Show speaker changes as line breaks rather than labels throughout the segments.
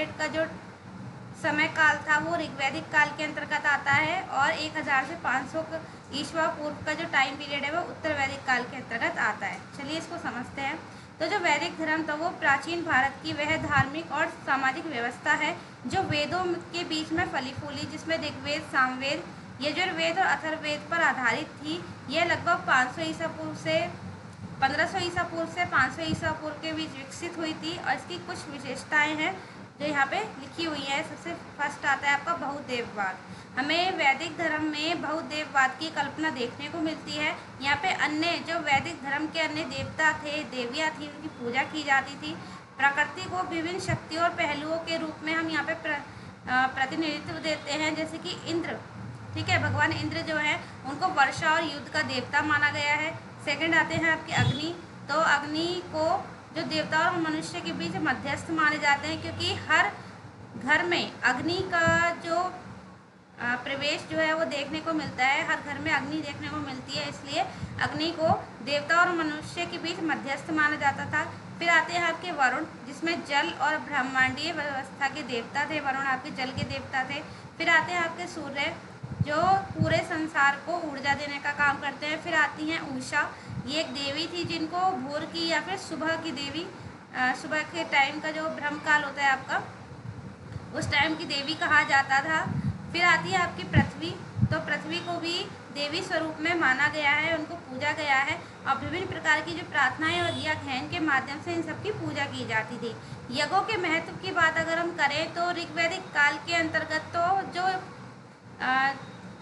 Period का जो समय काल था वो ऋग्वैदिक काल के अंतर्गत आता है, और 1000 से 500 ईस्वा पूर्व का जो टाइम पीरियड है वो उत्तर वैदिक काल के अंतर्गत आता है। चलिए इसको समझते हैं। तो जो वैदिक धर्म था वो प्राचीन भारत की वह धार्मिक और सामाजिक व्यवस्था है जो वेदों के बीच में फली फूली, जिसमें ऋग्वेद, सामवेद, यजुर्वेद और अथर्ववेद पर आधारित थी। यह लगभग 500 ईसा पूर्व से 1500 ईसा पूर्व से 500 ईसा पूर्व के बीच विकसित हुई थी, और इसकी कुछ विशेषताएं हैं जो यहाँ पे लिखी हुई है। सबसे फर्स्ट आता है आपका बहुदेववाद। हमें वैदिक धर्म में बहुदेववाद की कल्पना देखने को मिलती है। यहाँ पे अन्य जो वैदिक धर्म के अन्य देवता थे, देवियाँ थी, उनकी पूजा की जाती थी। प्रकृति को विभिन्न शक्तियों और पहलुओं के रूप में हम यहाँ पे प्रतिनिधित्व देते हैं, जैसे कि इंद्र, ठीक है, भगवान इंद्र जो है उनको वर्षा और युद्ध का देवता माना गया है। सेकंड आते हैं आपके अग्नि। तो अग्नि को जो देवता और मनुष्य के बीच मध्यस्थ माने जाते हैं, क्योंकि हर घर में अग्नि का जो प्रवेश जो है वो देखने को मिलता है, हर घर में अग्नि देखने को मिलती है, इसलिए अग्नि को देवता और मनुष्य के बीच मध्यस्थ माना जाता था। फिर आते हैं आपके वरुण, जिसमें जल और ब्रह्मांडीय व्यवस्था के देवता थे। वरुण आपके जल के देवता थे। फिर आते हैं आपके सूर्य, जो पूरे संसार को ऊर्जा देने का काम करते हैं। फिर आती हैं उषा, ये एक देवी थी जिनको भोर की या फिर सुबह की देवी, सुबह के टाइम का जो ब्रह्म काल होता है आपका, उस टाइम की देवी कहा जाता था। फिर आती है आपकी पृथ्वी। तो पृथ्वी को भी देवी स्वरूप में माना गया है, उनको पूजा गया है, और विभिन्न प्रकार की जो प्रार्थनाएं और यज्ञ हैं इनके माध्यम से इन सब की पूजा की जाती थी। यज्ञों के महत्व की बात अगर हम करें तो ऋग्वैदिक काल के अंतर्गत तो जो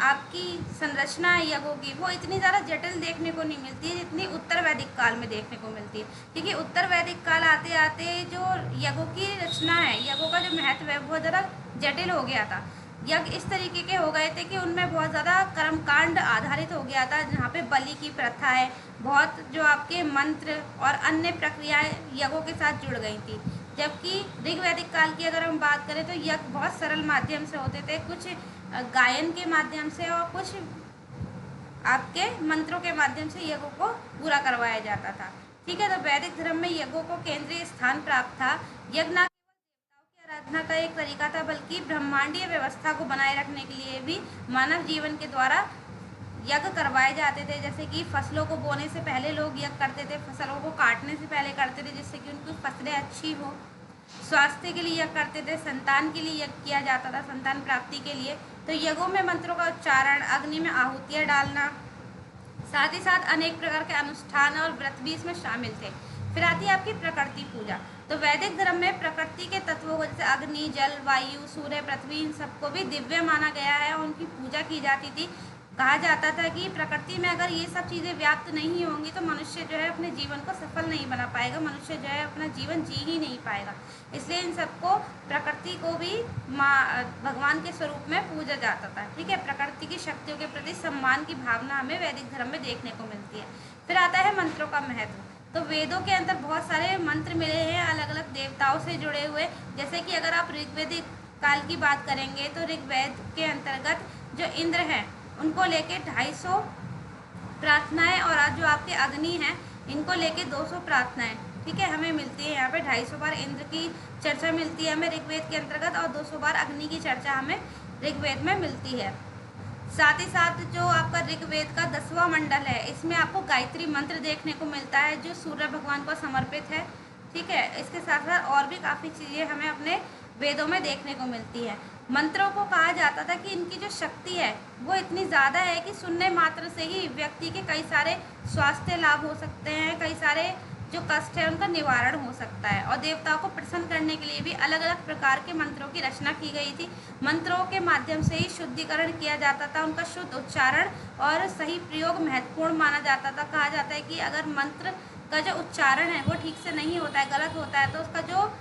आपकी संरचना है यज्ञों की वो इतनी ज़्यादा जटिल देखने को नहीं मिलती है जितनी उत्तर वैदिक काल में देखने को मिलती है, क्योंकि उत्तर वैदिक काल आते आते जो यज्ञों की रचना है, यज्ञों का जो महत्व है बहुत ज़्यादा जटिल हो गया था। यज्ञ इस तरीके के हो गए थे कि उनमें बहुत ज़्यादा कर्मकांड आधारित हो गया था, जहाँ पे बलि की प्रथा है, बहुत जो आपके मंत्र और अन्य प्रक्रियाएं यज्ञों के साथ जुड़ गई थी। जबकि ऋग्वैदिक काल की अगर हम बात करें तो यज्ञ बहुत सरल माध्यम से होते थे, कुछ गायन के माध्यम से और कुछ आपके मंत्रों के माध्यम से यज्ञों को पूरा करवाया जाता था। ठीक है, तो वैदिक धर्म में यज्ञों को केंद्रीय स्थान प्राप्त था। यज्ञ न केवल देवताओं की आराधना का एक तरीका था, बल्कि ब्रह्मांडीय व्यवस्था को बनाए रखने के लिए भी मानव जीवन के द्वारा यज्ञ करवाए जाते थे। जैसे कि फसलों को बोने से पहले लोग यज्ञ करते थे, फसलों को काटने से पहले करते थे जिससे कि उनकी फसलें अच्छी हो, स्वास्थ्य के लिए यज्ञ करते थे, संतान के लिए यज्ञ किया जाता था, संतान प्राप्ति के लिए। तो यज्ञों में मंत्रों का उच्चारण, अग्नि में आहुतियाँ डालना, साथ ही साथ अनेक प्रकार के अनुष्ठान और व्रत भी इसमें शामिल थे। फिर आती है आपकी प्रकृति पूजा। तो वैदिक धर्म में प्रकृति के तत्वों को जैसे अग्नि, जल, वायु, सूर्य, पृथ्वी, इन सबको भी दिव्य माना गया है और उनकी पूजा की जाती थी। कहा जाता था कि प्रकृति में अगर ये सब चीज़ें व्याप्त नहीं होंगी तो मनुष्य जो है अपने जीवन को सफल नहीं बना पाएगा, मनुष्य जो है अपना जीवन जी ही नहीं पाएगा। इसलिए इन सबको, प्रकृति को भी भगवान के स्वरूप में पूजा जाता था। ठीक है, प्रकृति की शक्तियों के प्रति सम्मान की भावना हमें वैदिक धर्म में देखने को मिलती है। फिर आता है मंत्रों का महत्व। तो वेदों के अंदर बहुत सारे मंत्र मिले हैं अलग अलग देवताओं से जुड़े हुए। जैसे कि अगर आप ऋग्वैदिक काल की बात करेंगे तो ऋग्वेद के अंतर्गत जो इंद्र हैं उनको लेके 250 प्रार्थनाएं, और जो आपके अग्नि हैं इनको लेके 200 प्रार्थनाएं, ठीक है, हमें मिलती है। यहाँ पे 250 बार इंद्र की चर्चा मिलती है हमें ऋग्वेद के अंतर्गत, और 200 बार अग्नि की चर्चा हमें ऋग्वेद में मिलती है। साथ ही साथ जो आपका ऋग्वेद का 10वां मंडल है, इसमें आपको गायत्री मंत्र देखने को मिलता है जो सूर्य भगवान को समर्पित है। ठीक है, इसके साथ साथ और भी काफ़ी चीज़ें हमें अपने वेदों में देखने को मिलती है। मंत्रों को कहा जाता था कि इनकी जो शक्ति है वो इतनी ज़्यादा है कि सुनने मात्र से ही व्यक्ति के कई सारे स्वास्थ्य लाभ हो सकते हैं, कई सारे जो कष्ट है उनका निवारण हो सकता है। और देवताओं को प्रसन्न करने के लिए भी अलग अलग प्रकार के मंत्रों की रचना की गई थी। मंत्रों के माध्यम से ही शुद्धिकरण किया जाता था, उनका शुद्ध उच्चारण और सही प्रयोग महत्वपूर्ण माना जाता था। कहा जाता है कि अगर मंत्र का जो उच्चारण है वो ठीक से नहीं होता है, गलत होता है, तो उसका जो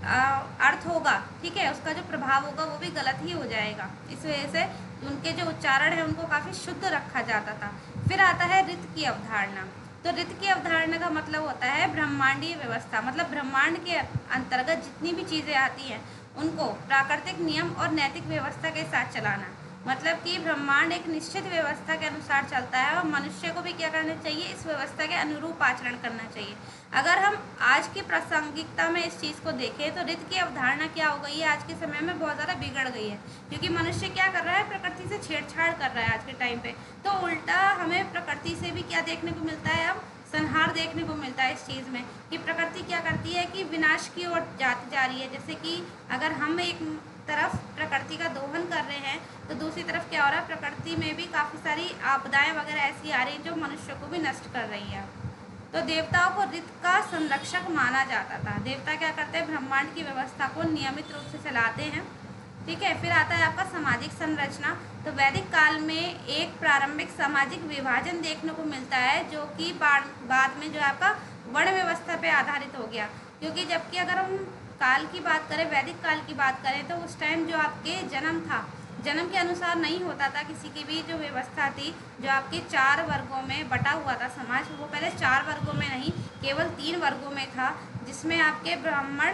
अर्थ होगा, ठीक है, उसका जो प्रभाव होगा वो भी गलत ही हो जाएगा। इस वजह से उनके जो उच्चारण है उनको काफ़ी शुद्ध रखा जाता था। फिर आता है ऋत की अवधारणा। तो ऋत की अवधारणा का मतलब होता है ब्रह्मांडीय व्यवस्था, मतलब ब्रह्मांड के अंतर्गत जितनी भी चीज़ें आती हैं उनको प्राकृतिक नियम और नैतिक व्यवस्था के साथ चलाना। मतलब कि ब्रह्मांड एक निश्चित व्यवस्था के अनुसार चलता है और मनुष्य को भी क्या करना चाहिए, इस व्यवस्था के अनुरूप आचरण करना चाहिए। अगर हम आज की प्रासंगिकता में इस चीज़ को देखें तो ऋतु की अवधारणा क्या हो गई है, आज के समय में बहुत ज़्यादा बिगड़ गई है, क्योंकि मनुष्य क्या कर रहा है, प्रकृति से छेड़छाड़ कर रहा है आज के टाइम पे। तो उल्टा हमें प्रकृति से भी क्या देखने को मिलता है, अब संहार देखने को मिलता है इस चीज़ में, कि प्रकृति क्या करती है कि विनाश की ओर जाती जा रही है। जैसे कि अगर हम एक तरफ प्रकृति का दोहन कर रहे हैं तो दूसरी तरफ क्या हो रहा है, प्रकृति में भी काफ़ी सारी आपदाएं वगैरह ऐसी आ रही हैं जो मनुष्य को भी नष्ट कर रही है। तो देवताओं को ऋतु का संरक्षक माना जाता था। देवता क्या करते हैं, ब्रह्मांड की व्यवस्था को नियमित रूप से चलाते हैं। ठीक है, फिर आता है आपका सामाजिक संरचना। तो वैदिक काल में एक प्रारंभिक सामाजिक विभाजन देखने को मिलता है, जो कि बाद में जो है आपका वर्ण व्यवस्था पे आधारित हो गया। क्योंकि जबकि अगर हम काल की बात करें, वैदिक काल की बात करें, तो उस टाइम जो आपके जन्म था, जन्म के अनुसार नहीं होता था। किसी की भी जो व्यवस्था थी, जो आपके 4 वर्गों में बटा हुआ था समाज, वो पहले 4 वर्गों में नहीं, केवल 3 वर्गों में था, जिसमें आपके ब्राह्मण,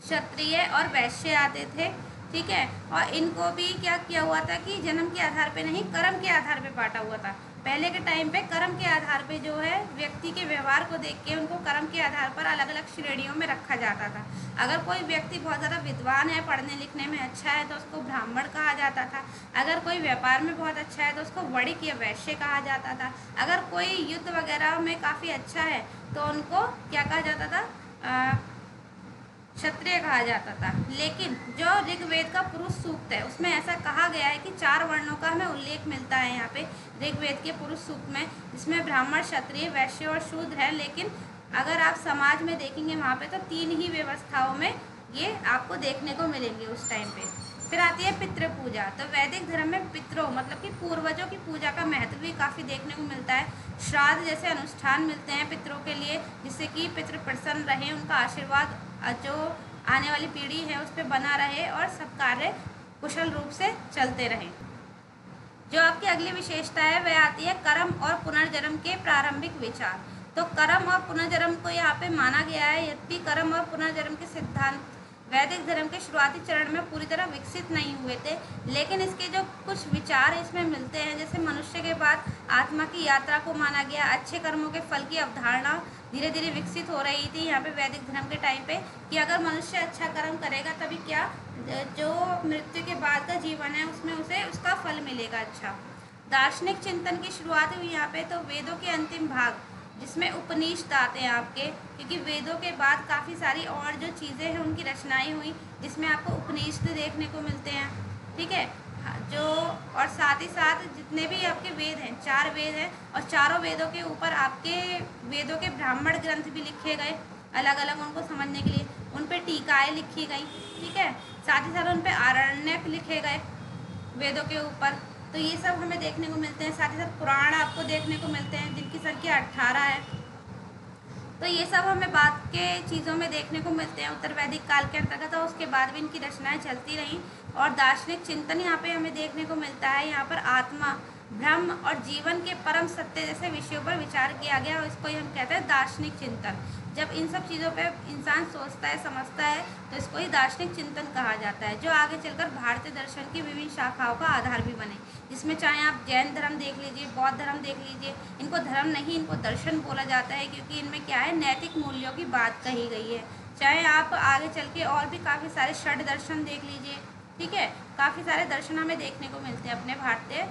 क्षत्रिय और वैश्य आते थे। ठीक है, और इनको भी क्या किया हुआ था कि जन्म के आधार पे नहीं, कर्म के आधार पे बांटा हुआ था। पहले के टाइम पे कर्म के आधार पे जो है व्यक्ति के व्यवहार को देख के उनको कर्म के आधार पर अलग अलग श्रेणियों में रखा जाता था। अगर कोई व्यक्ति बहुत ज़्यादा विद्वान है, पढ़ने लिखने में अच्छा है, तो उसको ब्राह्मण कहा जाता था। अगर कोई व्यापार में बहुत अच्छा है तो उसको वणिक या वैश्य कहा जाता था। अगर कोई युद्ध वगैरह में काफ़ी अच्छा है तो उनको क्या कहा जाता था, क्षत्रिय कहा जाता था। लेकिन जो ऋग्वेद का पुरुष सूक्त है उसमें ऐसा कहा गया है कि 4 वर्णों का हमें उल्लेख मिलता है यहाँ पे ऋग्वेद के पुरुष सूक्त में, जिसमें ब्राह्मण, क्षत्रिय, वैश्य और शूद्र है। लेकिन अगर आप समाज में देखेंगे वहाँ पे तो 3 ही व्यवस्थाओं में ये आपको देखने को मिलेंगे उस टाइम पे। फिर आती है पितृ पूजा। तो वैदिक धर्म में पितरों मतलब कि पूर्वजों की पूजा का महत्व भी काफ़ी देखने को मिलता है। श्राद्ध जैसे अनुष्ठान मिलते हैं पितरों के लिए, जिससे कि पितृ प्रसन्न रहे, उनका आशीर्वाद जो आने वाली पीढ़ी है उस पर बना रहे और सब कार्य कुशल रूप से चलते रहें। जो आपकी अगली विशेषता है वह आती है कर्म और पुनर्जन्म के प्रारंभिक विचार। तो कर्म और पुनर्जन्म को यहाँ पे माना गया है, यद्यपि कर्म और पुनर्जन्म के सिद्धांत वैदिक धर्म के शुरुआती चरण में पूरी तरह विकसित नहीं हुए थे, लेकिन इसके जो कुछ विचार इसमें मिलते हैं, जैसे मनुष्य के बाद आत्मा की यात्रा को माना गया, अच्छे कर्मों के फल की अवधारणा धीरे धीरे विकसित हो रही थी यहाँ पे वैदिक धर्म के टाइम पे, कि अगर मनुष्य अच्छा कर्म करेगा तभी क्या जो मृत्यु के बाद का जीवन है उसमें उसे उसका फल मिलेगा। अच्छा, दार्शनिक चिंतन की शुरुआत हुई यहाँ पे। तो वेदों के अंतिम भाग जिसमें उपनिषद आते हैं आपके, क्योंकि वेदों के बाद काफ़ी सारी और जो चीज़ें हैं उनकी रचनाएं हुई, जिसमें आपको उपनिषद देखने को मिलते हैं। ठीक है, जो और साथ ही साथ जितने भी आपके वेद हैं, 4 वेद हैं, और चारों वेदों के ऊपर आपके वेदों के ब्राह्मण ग्रंथ भी लिखे गए अलग अलग उनको समझने के लिए, उन पर टीकाएँ लिखी गई। ठीक है, साथ ही साथ उन पर आरण्यक लिखे गए वेदों के ऊपर। तो ये सब हमें देखने को मिलते हैं। साथ ही साथ पुराण आपको देखने को मिलते हैं जिनकी संख्या 18 है। तो ये सब हमें बाद के चीज़ों में देखने को मिलते हैं उत्तर वैदिक काल के अंतर्गत, और उसके बाद भी इनकी रचनाएं चलती रहीं। और दार्शनिक चिंतन यहाँ पे हमें देखने को मिलता है। यहाँ पर आत्मा, ब्रह्म और जीवन के परम सत्य जैसे विषयों पर विचार किया गया, और इसको ही हम कहते हैं दार्शनिक चिंतन। जब इन सब चीज़ों पे इंसान सोचता है, समझता है, तो इसको ही दार्शनिक चिंतन कहा जाता है, जो आगे चलकर भारतीय दर्शन की विभिन्न शाखाओं का आधार भी बने। जिसमें चाहे आप जैन धर्म देख लीजिए, बौद्ध धर्म देख लीजिए, इनको धर्म नहीं, इनको दर्शन बोला जाता है, क्योंकि इनमें क्या है, नैतिक मूल्यों की बात कही गई है। चाहे आप आगे चल के और भी काफ़ी सारे षड दर्शन देख लीजिए। ठीक है, काफ़ी सारे दर्शन हमें देखने को मिलते हैं अपने भारतीय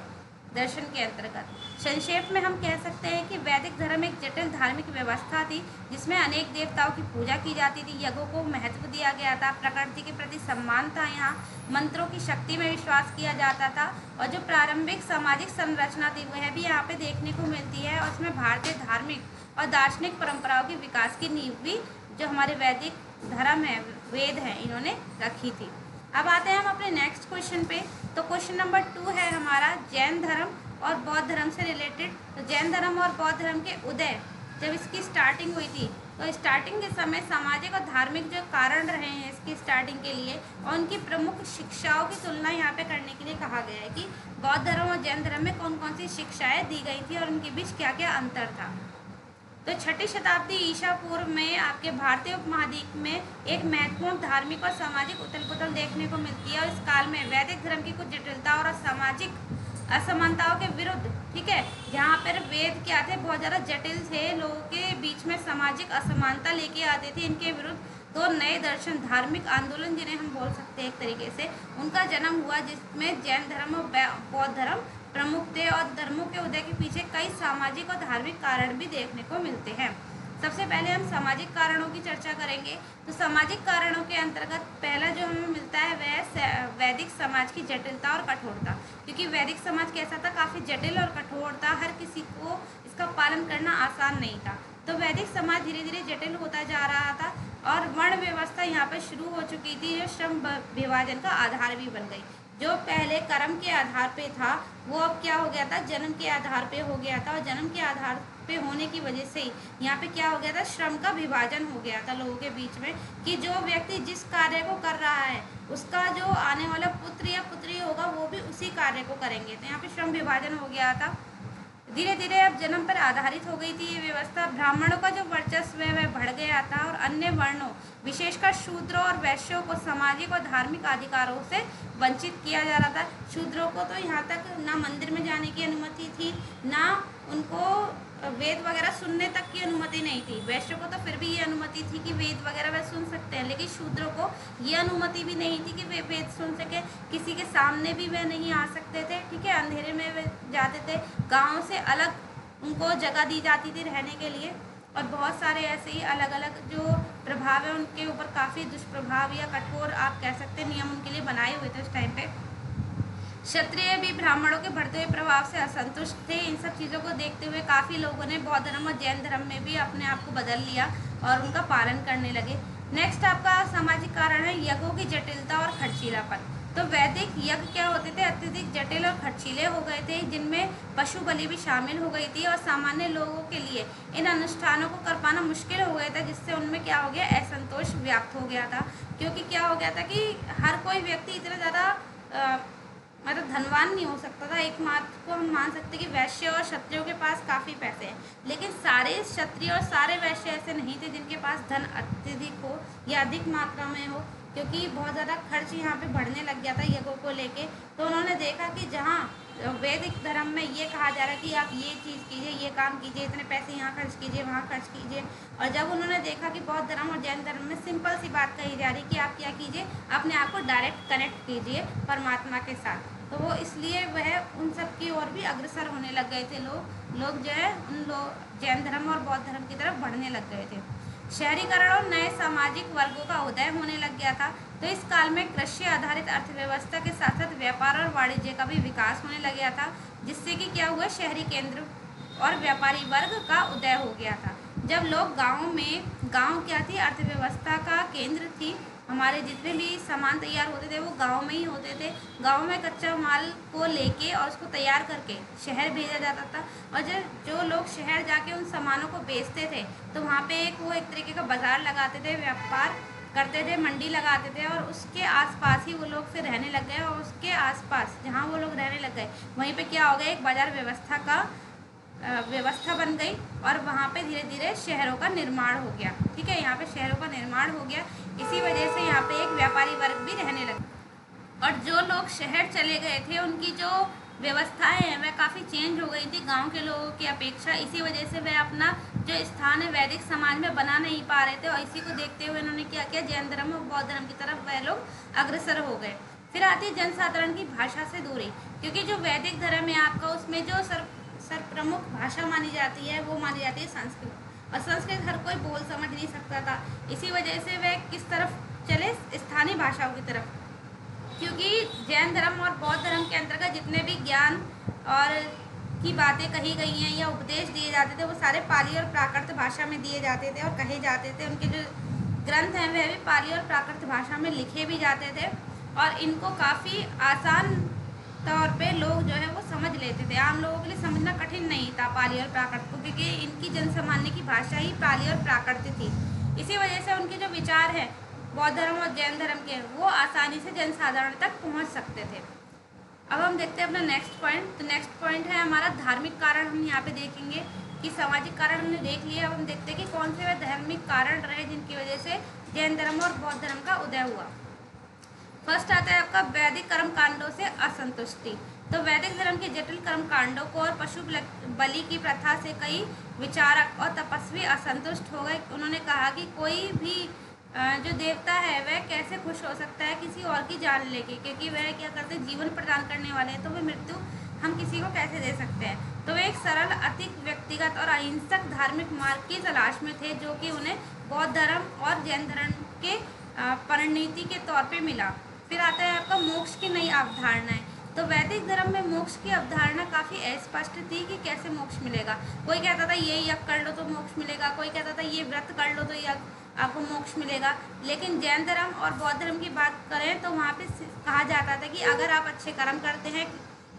दर्शन के अंतर्गत। संक्षेप में हम कह सकते हैं कि वैदिक धर्म एक जटिल धार्मिक व्यवस्था थी, जिसमें अनेक देवताओं की पूजा की जाती थी, यज्ञों को महत्व दिया गया था, प्रकृति के प्रति सम्मान था, यहाँ मंत्रों की शक्ति में विश्वास किया जाता था, और जो प्रारंभिक सामाजिक संरचना थी वह भी यहाँ पे देखने को मिलती है। और उसमें भारतीय धार्मिक और दार्शनिक परंपराओं के विकास की नींव भी जो हमारे वैदिक धर्म है, वेद हैं, इन्होंने रखी थी। अब आते हैं हम अपने नेक्स्ट क्वेश्चन पे। तो क्वेश्चन नंबर 2 है हमारा जैन धर्म और बौद्ध धर्म से रिलेटेड। तो जैन धर्म और बौद्ध धर्म के उदय, जब इसकी स्टार्टिंग हुई थी, तो स्टार्टिंग के समय सामाजिक और धार्मिक जो कारण रहे हैं इसकी स्टार्टिंग के लिए, और उनकी प्रमुख शिक्षाओं की तुलना यहाँ पे करने के लिए कहा गया है कि बौद्ध धर्म और जैन धर्म में कौन कौन सी शिक्षाएँ दी गई थी और उनके बीच क्या क्या अंतर था। तो 6ठी शताब्दी ईसा पूर्व में आपके भारतीय उपमहाद्वीप में एक महत्वपूर्ण धार्मिक और सामाजिक उथल पुथल देखने को मिलती है। और इस काल में वैदिक धर्म की कुछ जटिलता और सामाजिक असमानताओं के विरुद्ध, ठीक है, जहाँ पर वेद क्या थे, बहुत ज़्यादा जटिल थे, लोगों के बीच में सामाजिक असमानता लेके आते थे, इनके विरुद्ध तो नए दर्शन, धार्मिक आंदोलन जिन्हें हम बोल सकते हैं एक तरीके से, उनका जन्म हुआ, जिसमें जैन धर्म और बौद्ध धर्म प्रमुख थे। और धर्मों के उदय के पीछे कई सामाजिक और धार्मिक कारण भी देखने को मिलते हैं। सबसे पहले हम सामाजिक कारणों की चर्चा करेंगे। तो सामाजिक कारणों के अंतर्गत पहला जो हमें मिलता है वह वैदिक समाज की जटिलता और कठोरता, क्योंकि वैदिक समाज कैसा था, काफ़ी जटिल और कठोर था, हर किसी को इसका पालन करना आसान नहीं था। तो वैदिक समाज धीरे धीरे जटिल होता जा रहा था और वर्ण व्यवस्था यहाँ पर शुरू हो चुकी थी, जो श्रम विभाजन का आधार भी बन गई। जो पहले कर्म के आधार पे था वो अब क्या हो गया था, जन्म के आधार पे हो गया था। और जन्म के आधार पे होने की वजह से ही यहाँ पे क्या हो गया था, श्रम का विभाजन हो गया था लोगों के बीच में, कि जो व्यक्ति जिस कार्य को कर रहा है उसका जो आने वाला पुत्र या पुत्री होगा वो भी उसी कार्य को करेंगे। तो यहाँ पे श्रम विभाजन हो गया था। धीरे धीरे अब जन्म पर आधारित हो गई थी ये व्यवस्था। ब्राह्मणों का जो वर्चस्व है वह बढ़ गया था और अन्य वर्णों, विशेषकर शूद्रों और वैश्यों को सामाजिक और धार्मिक अधिकारों से वंचित किया जा रहा था। शूद्रों को तो यहाँ तक ना मंदिर में जाने की अनुमति थी, ना उनको वेद वगैरह सुनने तक की अनुमति नहीं थी। वैश्यों को तो फिर भी ये अनुमति थी कि वेद वगैरह वे सुन सकते हैं, लेकिन शूद्रों को ये अनुमति भी नहीं थी कि वे वेद सुन सके, किसी के सामने भी वे नहीं आ सकते थे, ठीक है, अंधेरे में वे जाते थे, गाँव से अलग उनको जगह दी जाती थी रहने के लिए। और बहुत सारे ऐसे ही अलग अलग जो प्रभाव है उनके ऊपर काफ़ी दुष्प्रभाव या कठोर आप कह सकते हैं नियम उनके लिए बनाए हुए थे उस टाइम पे। क्षत्रिय भी ब्राह्मणों के बढ़ते हुए प्रभाव से असंतुष्ट थे। इन सब चीज़ों को देखते हुए काफ़ी लोगों ने बौद्ध धर्म और जैन धर्म में भी अपने आप को बदल लिया और उनका पालन करने लगे। नेक्स्ट आपका सामाजिक कारण है यज्ञों की जटिलता और खर्चीलापन। तो वैदिक यज्ञ क्या होते थे, अत्यधिक जटिल और खर्चीले हो गए थे, जिनमें पशु बलि भी शामिल हो गई थी और सामान्य लोगों के लिए इन अनुष्ठानों को कर पाना मुश्किल हो गया था, जिससे उनमें क्या हो गया, असंतोष व्याप्त हो गया था। क्योंकि क्या हो गया था कि हर कोई व्यक्ति इतना ज़्यादा मतलब धनवान नहीं हो सकता था। एकमात्र को हम मान सकते कि वैश्य और क्षत्रियों के पास काफ़ी पैसे हैं, लेकिन सारे क्षत्रिय और सारे वैश्य ऐसे नहीं थे जिनके पास धन अत्यधिक हो या अधिक मात्रा में हो, क्योंकि बहुत ज़्यादा खर्च यहाँ पे बढ़ने लग गया था यज्ञों को लेके। तो उन्होंने देखा कि जहाँ वैदिक धर्म में ये कहा जा रहा है कि आप ये चीज़ कीजिए, ये काम कीजिए, इतने पैसे यहाँ खर्च कीजिए, वहाँ खर्च कीजिए, और जब उन्होंने देखा कि बौद्ध धर्म और जैन धर्म में सिंपल सी बात कही जा रही कि आप क्या कीजिए, अपने आप को डायरेक्ट कनेक्ट कीजिए परमात्मा के साथ, तो वो इसलिए वह उन सब की ओर भी अग्रसर होने लग गए थे। लोग जो है उन लोग जैन धर्म और बौद्ध धर्म की तरफ बढ़ने लग गए थे। शहरीकरण और नए सामाजिक वर्गों का उदय होने लग गया था। तो इस काल में कृषि आधारित अर्थव्यवस्था के साथ साथ व्यापार और वाणिज्य का भी विकास होने लग गया था, जिससे कि क्या हुआ, शहरी केंद्र और व्यापारी वर्ग का उदय हो गया था। जब लोग गांव क्या थी, अर्थव्यवस्था का केंद्र थी, हमारे जितने भी सामान तैयार होते थे वो गांव में ही होते थे। गांव में कच्चा माल को लेके और उसको तैयार करके शहर भेजा जाता था, और जो लोग शहर जाके उन सामानों को बेचते थे तो वहाँ पे एक तरीके का बाजार लगाते थे, व्यापार करते थे, मंडी लगाते थे, और उसके आसपास ही वो लोग फिर रहने लग गए। और उसके आसपास जहाँ वो लोग रहने लग गए वहीं पे क्या हो गया, एक बाजार व्यवस्था बन गई, और वहाँ पे धीरे धीरे शहरों का निर्माण हो गया। ठीक है, यहाँ पे शहरों का निर्माण हो गया, इसी वजह से यहाँ पे एक व्यापारी वर्ग भी रहने लगा। और जो लोग शहर चले गए थे उनकी जो व्यवस्थाएं हैं वह काफ़ी चेंज हो गई थी गांव के लोगों की अपेक्षा। इसी वजह से वह अपना जो स्थान है वैदिक समाज में बना नहीं पा रहे थे, और इसी को देखते हुए उन्होंने क्या किया, जैन धर्म और बौद्ध धर्म की तरफ वह लोग अग्रसर हो गए। फिर आती है जनसाधारण की भाषा से दूरी, क्योंकि जो वैदिक धर्म है आपका, उसमें जो सर प्रमुख भाषा मानी जाती है वो मानी जाती है संस्कृत, और संस्कृत हर कोई बोल समझ नहीं सकता था। इसी वजह से वह किस तरफ चले, स्थानीय भाषाओं की तरफ, क्योंकि जैन धर्म और बौद्ध धर्म के अंतर्गत जितने भी ज्ञान और की बातें कही गई हैं या उपदेश दिए जाते थे वो सारे पाली और प्राकृत भाषा में दिए जाते थे और कहे जाते थे। उनके जो ग्रंथ हैं वह भी पाली और प्राकृत भाषा में लिखे भी जाते थे, और इनको काफ़ी आसान तौर पे लोग जो है वो समझ लेते थे। आम लोगों के लिए समझना कठिन नहीं था पाली और प्राकृत को, क्योंकि इनकी जनसामान्य की भाषा ही पाली और प्राकृत थी। इसी वजह से उनके जो विचार हैं बौद्ध धर्म और जैन धर्म के, वो आसानी से जनसाधारण तक पहुंच सकते थे। अब हम देखते हैं अपना नेक्स्ट पॉइंट। तो नेक्स्ट पॉइंट है हमारा धार्मिक कारण, हम यहाँ पे देखेंगे। कि सामाजिक कारण हमने देख लिया। अब हम देखते हैं कि कौन से वे धार्मिक कारण रहे जिनकी वजह से जैन धर्म और बौद्ध धर्म का उदय हुआ। फर्स्ट आता है आपका वैदिक कर्म कांडों से असंतुष्टि। तो वैदिक धर्म के जटिल कर्म कांडों को और पशु बलि की प्रथा से कई विचारक और तपस्वी असंतुष्ट हो गए। उन्होंने कहा कि कोई भी जो देवता है वह कैसे खुश हो सकता है किसी और की जान लेके, क्योंकि वह क्या करते हैं, जीवन प्रदान करने वाले हैं, तो वह मृत्यु हम किसी को कैसे दे सकते हैं। तो वे एक सरल, अति व्यक्तिगत और अहिंसक धार्मिक मार्ग की तलाश में थे, जो कि उन्हें बौद्ध धर्म और जैन धर्म के परिणति के तौर पे मिला। फिर आता है आपका मोक्ष की नई अवधारणाएं। तो वैदिक धर्म में मोक्ष की अवधारणा काफ़ी अस्पष्ट थी कि कैसे मोक्ष मिलेगा। कोई कहता था ये यज्ञ कर लो तो मोक्ष मिलेगा, कोई कहता था ये व्रत कर लो तो आपको मोक्ष मिलेगा। लेकिन जैन धर्म और बौद्ध धर्म की बात करें तो वहाँ पे कहा जाता था कि अगर आप अच्छे कर्म करते हैं,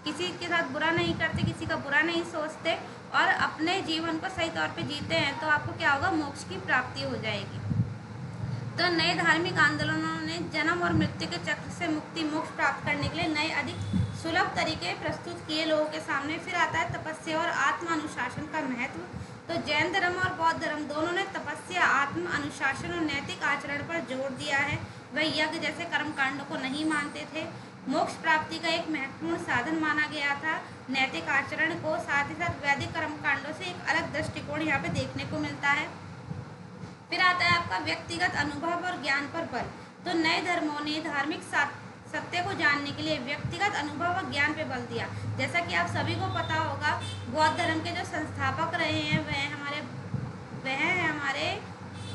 किसी के साथ बुरा नहीं करते, किसी का बुरा नहीं सोचते और अपने जीवन को सही तौर पे जीते हैं, तो आपको क्या होगा, मोक्ष की प्राप्ति हो जाएगी। तो नए धार्मिक आंदोलनों ने जन्म और मृत्यु के चक्र से मुक्ति, मोक्ष प्राप्त करने के लिए नए अधिक सुलभ तरीके प्रस्तुत किए लोगों के सामने। फिर आता है तपस्या और आत्म अनुशासन का महत्व। तो जैन धर्म और बौद्ध धर्म दोनों ने तपस्या, आत्म अनुशासन और नैतिक आचरण पर जोर दिया है। वह यज्ञ जैसे कर्मकांडों को नहीं मानते थे। मोक्ष प्राप्ति का एक महत्वपूर्ण साधन माना गया था नैतिक आचरण को। साथ ही साथ वैदिक कर्मकांडों से एक अलग दृष्टिकोण यहाँ पे देखने को मिलता है। फिर आता है आपका व्यक्तिगत अनुभव और ज्ञान पर बल। तो नए धर्मों ने धार्मिक सत्य को जानने के लिए व्यक्तिगत अनुभव और ज्ञान पे बल दिया। जैसा कि आप सभी को पता होगा, बौद्ध धर्म के जो संस्थापक रहे हैं वह है हमारे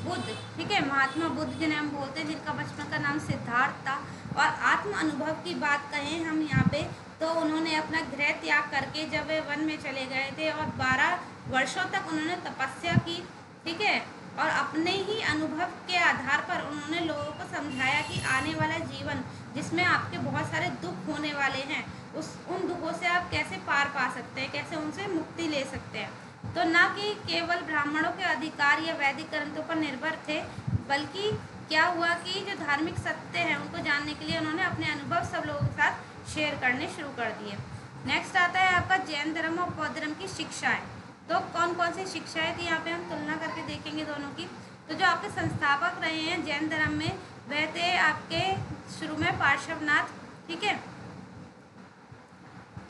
बुद्ध, ठीक है, महात्मा बुद्ध जिन्हें हम बोलते हैं, जिनका बचपन का नाम सिद्धार्थ था। और आत्म अनुभव की बात कहें हम यहाँ पे, तो उन्होंने अपना गृह त्याग करके जब वे वन में चले गए थे और 12 वर्षों तक उन्होंने तपस्या की, ठीक है, और अपने ही अनुभव के आधार पर उन्होंने लोगों को समझाया कि आने वाला जीवन जिसमें आपके बहुत सारे दुख होने वाले हैं, उन दुखों से आप कैसे पार पा सकते हैं, कैसे उनसे मुक्ति ले सकते हैं। तो ना कि केवल ब्राह्मणों के अधिकार या वैदिक ग्रंथों पर निर्भर थे, बल्कि क्या हुआ कि जो धार्मिक सत्य है उनको जानने के लिए उन्होंने अपने अनुभव सब लोगों के साथ शेयर करने शुरू कर दिए। नेक्स्ट आता है आपका जैन धर्म और बौद्ध धर्म की शिक्षाएं। तो कौन कौन सी शिक्षाएं थी, यहाँ पे हम तुलना करके देखेंगे दोनों की। तो जो आपके संस्थापक रहे हैं जैन धर्म में, वह थे आपके शुरू में पार्श्वनाथ, ठीक है।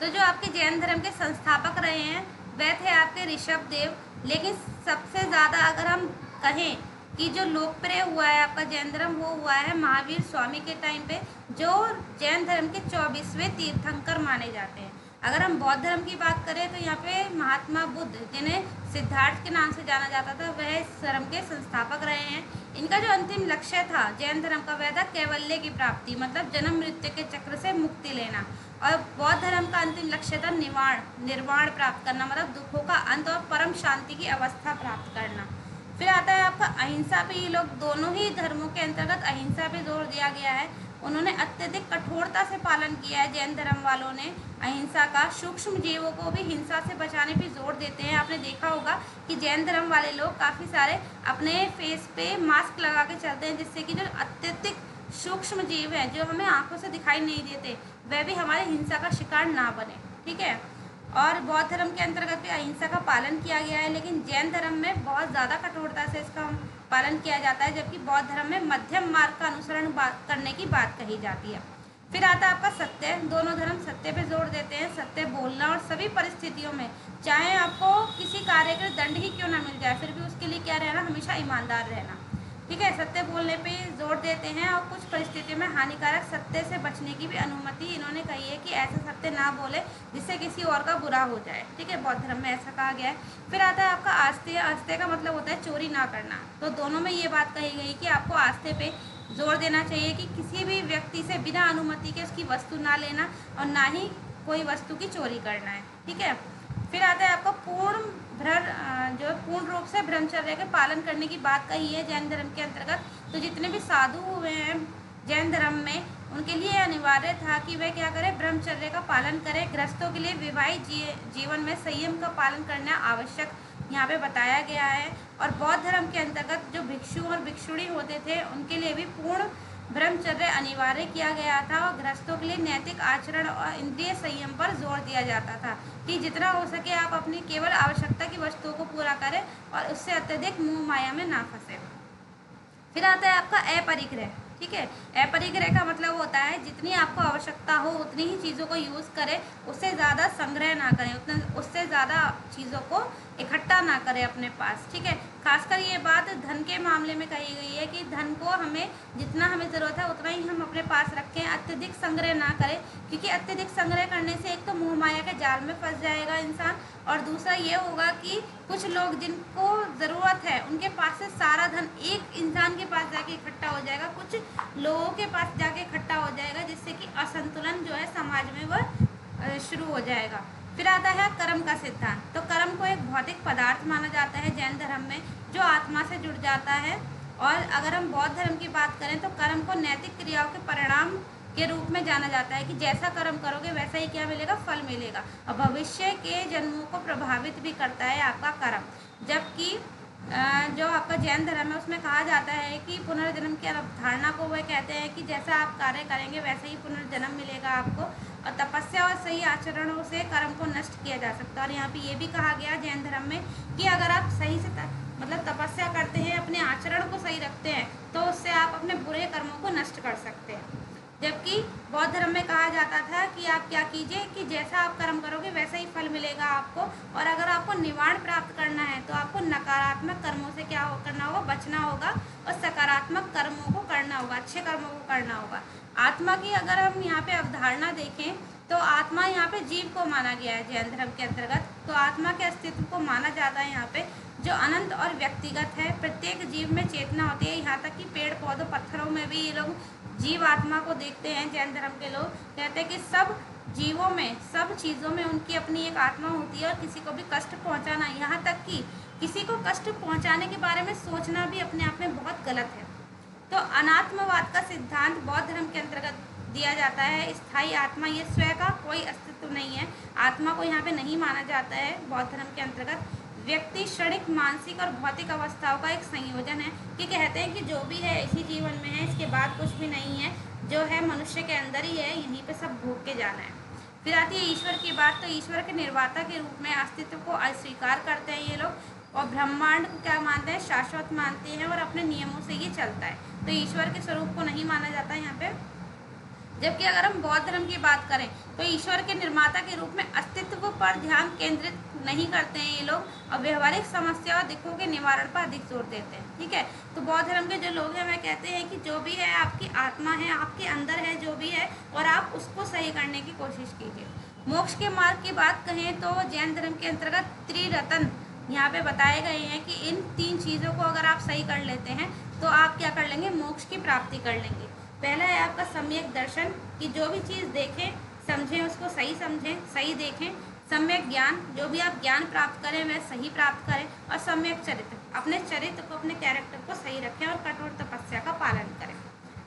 तो जो आपके जैन धर्म के संस्थापक रहे हैं वह थे आपके ऋषभ देव। लेकिन सबसे ज़्यादा अगर हम कहें कि जो लोकप्रिय हुआ है आपका जैन धर्म, वो हुआ है महावीर स्वामी के टाइम पे, जो जैन धर्म के 24वें तीर्थंकर माने जाते हैं। अगर हम बौद्ध धर्म की बात करें तो यहाँ पे महात्मा बुद्ध, जिन्हें सिद्धार्थ के नाम से जाना जाता था, वह इस धर्म के संस्थापक रहे हैं। इनका जो अंतिम लक्ष्य था जैन धर्म का, वह था कैवल्य की प्राप्ति, मतलब जन्म मृत्यु के चक्र से मुक्ति लेना। और बौद्ध धर्म का अंतिम लक्ष्य था निर्वाण प्राप्त करना, मतलब दुखों का अंत और परम शांति की अवस्था प्राप्त करना। फिर आता है आपका अहिंसा पे। ये लोग दोनों ही धर्मों के अंतर्गत अहिंसा पे जोर दिया गया है। उन्होंने अत्यधिक कठोरता से पालन किया है जैन धर्म वालों ने अहिंसा का। सूक्ष्म जीवों को भी हिंसा से बचाने पे जोर देते हैं। आपने देखा होगा कि जैन धर्म वाले लोग काफ़ी सारे अपने फेस पे मास्क लगा के चलते हैं, जिससे कि जो अत्यधिक सूक्ष्म जीव हैं जो हमें आंखों से दिखाई नहीं देते, वह भी हमारे हिंसा का शिकार ना बने, ठीक है। और बौद्ध धर्म के अंतर्गत भी अहिंसा का पालन किया गया है, लेकिन जैन धर्म में बहुत ज़्यादा कठोरता से इसका पालन किया जाता है, जबकि बौद्ध धर्म में मध्यम मार्ग का अनुसरण करने की बात कही जाती है। फिर आता है आपका सत्य। दोनों धर्म सत्य पे जोर देते हैं, सत्य बोलना, और सभी परिस्थितियों में, चाहे आपको किसी कार्य का दंड ही क्यों ना मिल जाए, फिर भी उसके लिए क्या रहना, हमेशा ईमानदार रहना, ठीक है। सत्य बोलने पे जोर देते हैं और कुछ परिस्थितियों में हानिकारक सत्य से बचने की भी अनुमति इन्होंने कही है कि ऐसा सत्य ना बोले जिससे किसी और का बुरा हो जाए, ठीक है। बौद्ध धर्म में ऐसा कहा गया है। फिर आता है आपका आस्थे। आस्थे का मतलब होता है चोरी ना करना। तो दोनों में ये बात कही गई कि आपको आस्थे पे जोर देना चाहिए कि किसी भी व्यक्ति से बिना अनुमति के उसकी वस्तु ना लेना और ना ही कोई वस्तु की चोरी करना है, ठीक है। फिर आता है आपका पूर्ण रूप से ब्रह्मचर्य के पालन करने की बात कही है जैन धर्म के अंतर्गत। तो जितने भी साधु हुए हैं जैन धर्म में, उनके लिए अनिवार्य था कि वे क्या करें, ब्रह्मचर्य का पालन करें। गृहस्थों के लिए विवाहित जीवन में संयम का पालन करना आवश्यक यहाँ पे बताया गया है। और बौद्ध धर्म के अंतर्गत जो भिक्षु और भिक्षुणी होते थे, उनके लिए भी पूर्ण ब्रह्मचर्य अनिवार्य किया गया था और गृहस्थों के लिए नैतिक आचरण और इंद्रिय संयम पर जोर दिया जाता था कि जितना हो सके आप अपनी केवल आवश्यकता की वस्तुओं को पूरा करें और उससे अत्यधिक मोह माया में ना फंसे। फिर आता है आपका अपरिग्रह। ठीक है, अपरिग्रह का मतलब होता है जितनी आपको आवश्यकता हो उतनी ही चीज़ों को यूज़ करें, उससे ज़्यादा संग्रह ना करें, उतना उससे ज़्यादा चीज़ों को इकट्ठा ना करें अपने पास। ठीक है, खासकर ये बात धन के मामले में कही गई है कि धन को हमें जितना हमें ज़रूरत है उतना ही हम अपने पास रखें, अत्यधिक संग्रह ना करें, क्योंकि अत्यधिक संग्रह करने से एक तो मोह माया के जाल में फंस जाएगा इंसान, और दूसरा ये होगा कि कुछ लोग जिनको ज़रूरत है उनके पास से सारा धन एक इंसान के पास जाके इकट्ठा हो जाएगा, कुछ लोगों के पास जाके इकट्ठा हो जाएगा, जिससे कि असंतुलन जो है समाज में वह शुरू हो जाएगा। फिर आता है कर्म का सिद्धांत। तो कर्म को एक भौतिक पदार्थ माना जाता है जैन धर्म में, जो आत्मा से जुड़ जाता है। और अगर हम बौद्ध धर्म की बात करें तो कर्म को नैतिक क्रियाओं के परिणाम के रूप में जाना जाता है कि जैसा कर्म करोगे वैसा ही क्या मिलेगा, फल मिलेगा, और भविष्य के जन्मों को प्रभावित भी करता है आपका कर्म। जबकि जो आपका जैन धर्म है उसमें कहा जाता है कि पुनर्जन्म की अवधारणा को वह कहते हैं कि जैसा आप कार्य करेंगे वैसे ही पुनर्जन्म मिलेगा आपको, और तपस्या और सही आचरणों से कर्म को नष्ट किया जा सकता है। और यहाँ पे ये भी कहा गया जैन धर्म में कि अगर आप सही से मतलब तपस्या करते हैं, अपने आचरण को सही रखते हैं, तो उससे आप अपने बुरे कर्मों को नष्ट कर सकते हैं। जबकि बौद्ध धर्म में कहा जाता था कि आप क्या कीजिए कि जैसा आप कर्म करोगे वैसा ही फल मिलेगा आपको, और अगर आपको निवारण प्राप्त करना है तो आपको नकारात्मक कर्मों से क्या करना होगा, बचना होगा, और सकारात्मक कर्मों को करना होगा, अच्छे कर्मों को करना होगा। आत्मा की अगर हम यहाँ पे अवधारणा देखें तो आत्मा यहाँ पे जीव को माना गया है जैन धर्म के अंतर्गत। तो आत्मा के अस्तित्व को माना जाता है यहाँ पे, जो अनंत और व्यक्तिगत है। प्रत्येक जीव में चेतना होती है, यहाँ तक कि पेड़ पौधों पत्थरों में भी ये लोग जीव आत्मा को देखते हैं। जैन धर्म के लोग कहते हैं कि सब जीवों में, सब चीज़ों में उनकी अपनी एक आत्मा होती है, और किसी को भी कष्ट पहुंचाना, यहाँ तक कि किसी को कष्ट पहुंचाने के बारे में सोचना भी अपने आप में बहुत गलत है। तो अनात्मवाद का सिद्धांत बौद्ध धर्म के अंतर्गत दिया जाता है। स्थायी आत्मा, ये स्वयं का कोई अस्तित्व नहीं है, आत्मा को यहाँ पे नहीं माना जाता है बौद्ध धर्म के अंतर्गत। व्यक्ति क्षणिक मानसिक और भौतिक अवस्थाओं का एक संयोजन है, कि कहते हैं कि जो भी है इसी जीवन में है, इसके बाद कुछ भी नहीं है, जो है मनुष्य के अंदर ही है, यहीं पे सब भोग के जाना है। फिर आती है ईश्वर की बात। तो ईश्वर के निर्माता के रूप में अस्तित्व को अस्वीकार करते हैं ये लोग, और ब्रह्मांड को क्या मानते हैं, शाश्वत मानते हैं, और अपने नियमों से ये चलता है। तो ईश्वर के स्वरूप को नहीं माना जाता यहाँ पे। जबकि अगर हम बौद्ध धर्म की बात करें तो ईश्वर के निर्माता के रूप में अस्तित्व पर ध्यान केंद्रित नहीं करते हैं ये लोग, और व्यवहारिक समस्या और दिक्कतों के निवारण पर अधिक जोर देते हैं। ठीक है, तो बौद्ध धर्म के जो लोग हैं वह कहते हैं कि जो भी है आपकी आत्मा है, आपके अंदर है जो भी है, और आप उसको सही करने की कोशिश कीजिए। मोक्ष के मार्ग की बात कहें तो जैन धर्म के अंतर्गत त्रिरत्न यहाँ पे बताए गए हैं कि इन 3 चीज़ों को अगर आप सही कर लेते हैं तो आप क्या कर लेंगे, मोक्ष की प्राप्ति कर लेंगे। पहला है आपका सम्यक दर्शन, कि जो भी चीज़ देखें समझें उसको सही समझें, सही देखें। सम्यक ज्ञान, जो भी आप ज्ञान प्राप्त करें वह सही प्राप्त करें। और सम्यक चरित्र, अपने चरित्र को, अपने कैरेक्टर को सही रखें और कठोर तपस्या का पालन करें।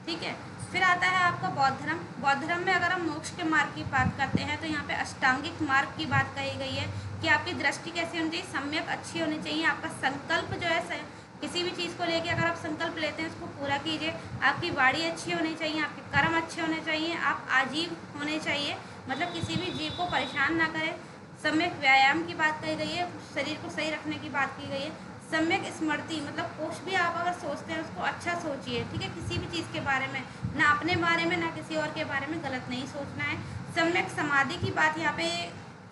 ठीक है, फिर आता है आपका बौद्ध धर्म। बौद्ध धर्म में अगर हम मोक्ष के मार्ग की बात करते हैं तो यहाँ पे अष्टांगिक मार्ग की बात कही गई है कि आपकी दृष्टि कैसी होनी चाहिए, सम्यक अच्छी होनी चाहिए। आपका संकल्प जो है, किसी भी चीज़ को लेके अगर आप संकल्प लेते हैं उसको पूरा कीजिए। आपकी वाणी अच्छी होनी चाहिए, आपके कर्म अच्छे होने चाहिए, आप आजीव होने चाहिए, मतलब किसी भी जीव को परेशान ना करें। सम्यक व्यायाम की बात कही गई है, शरीर को सही रखने की बात की गई है। सम्यक स्मृति, मतलब कुछ भी आप अगर सोचते हैं उसको अच्छा सोचिए। ठीक है, किसी भी चीज़ के बारे में, ना अपने बारे में ना किसी और के बारे में गलत नहीं सोचना है। सम्यक समाधि की बात यहाँ पे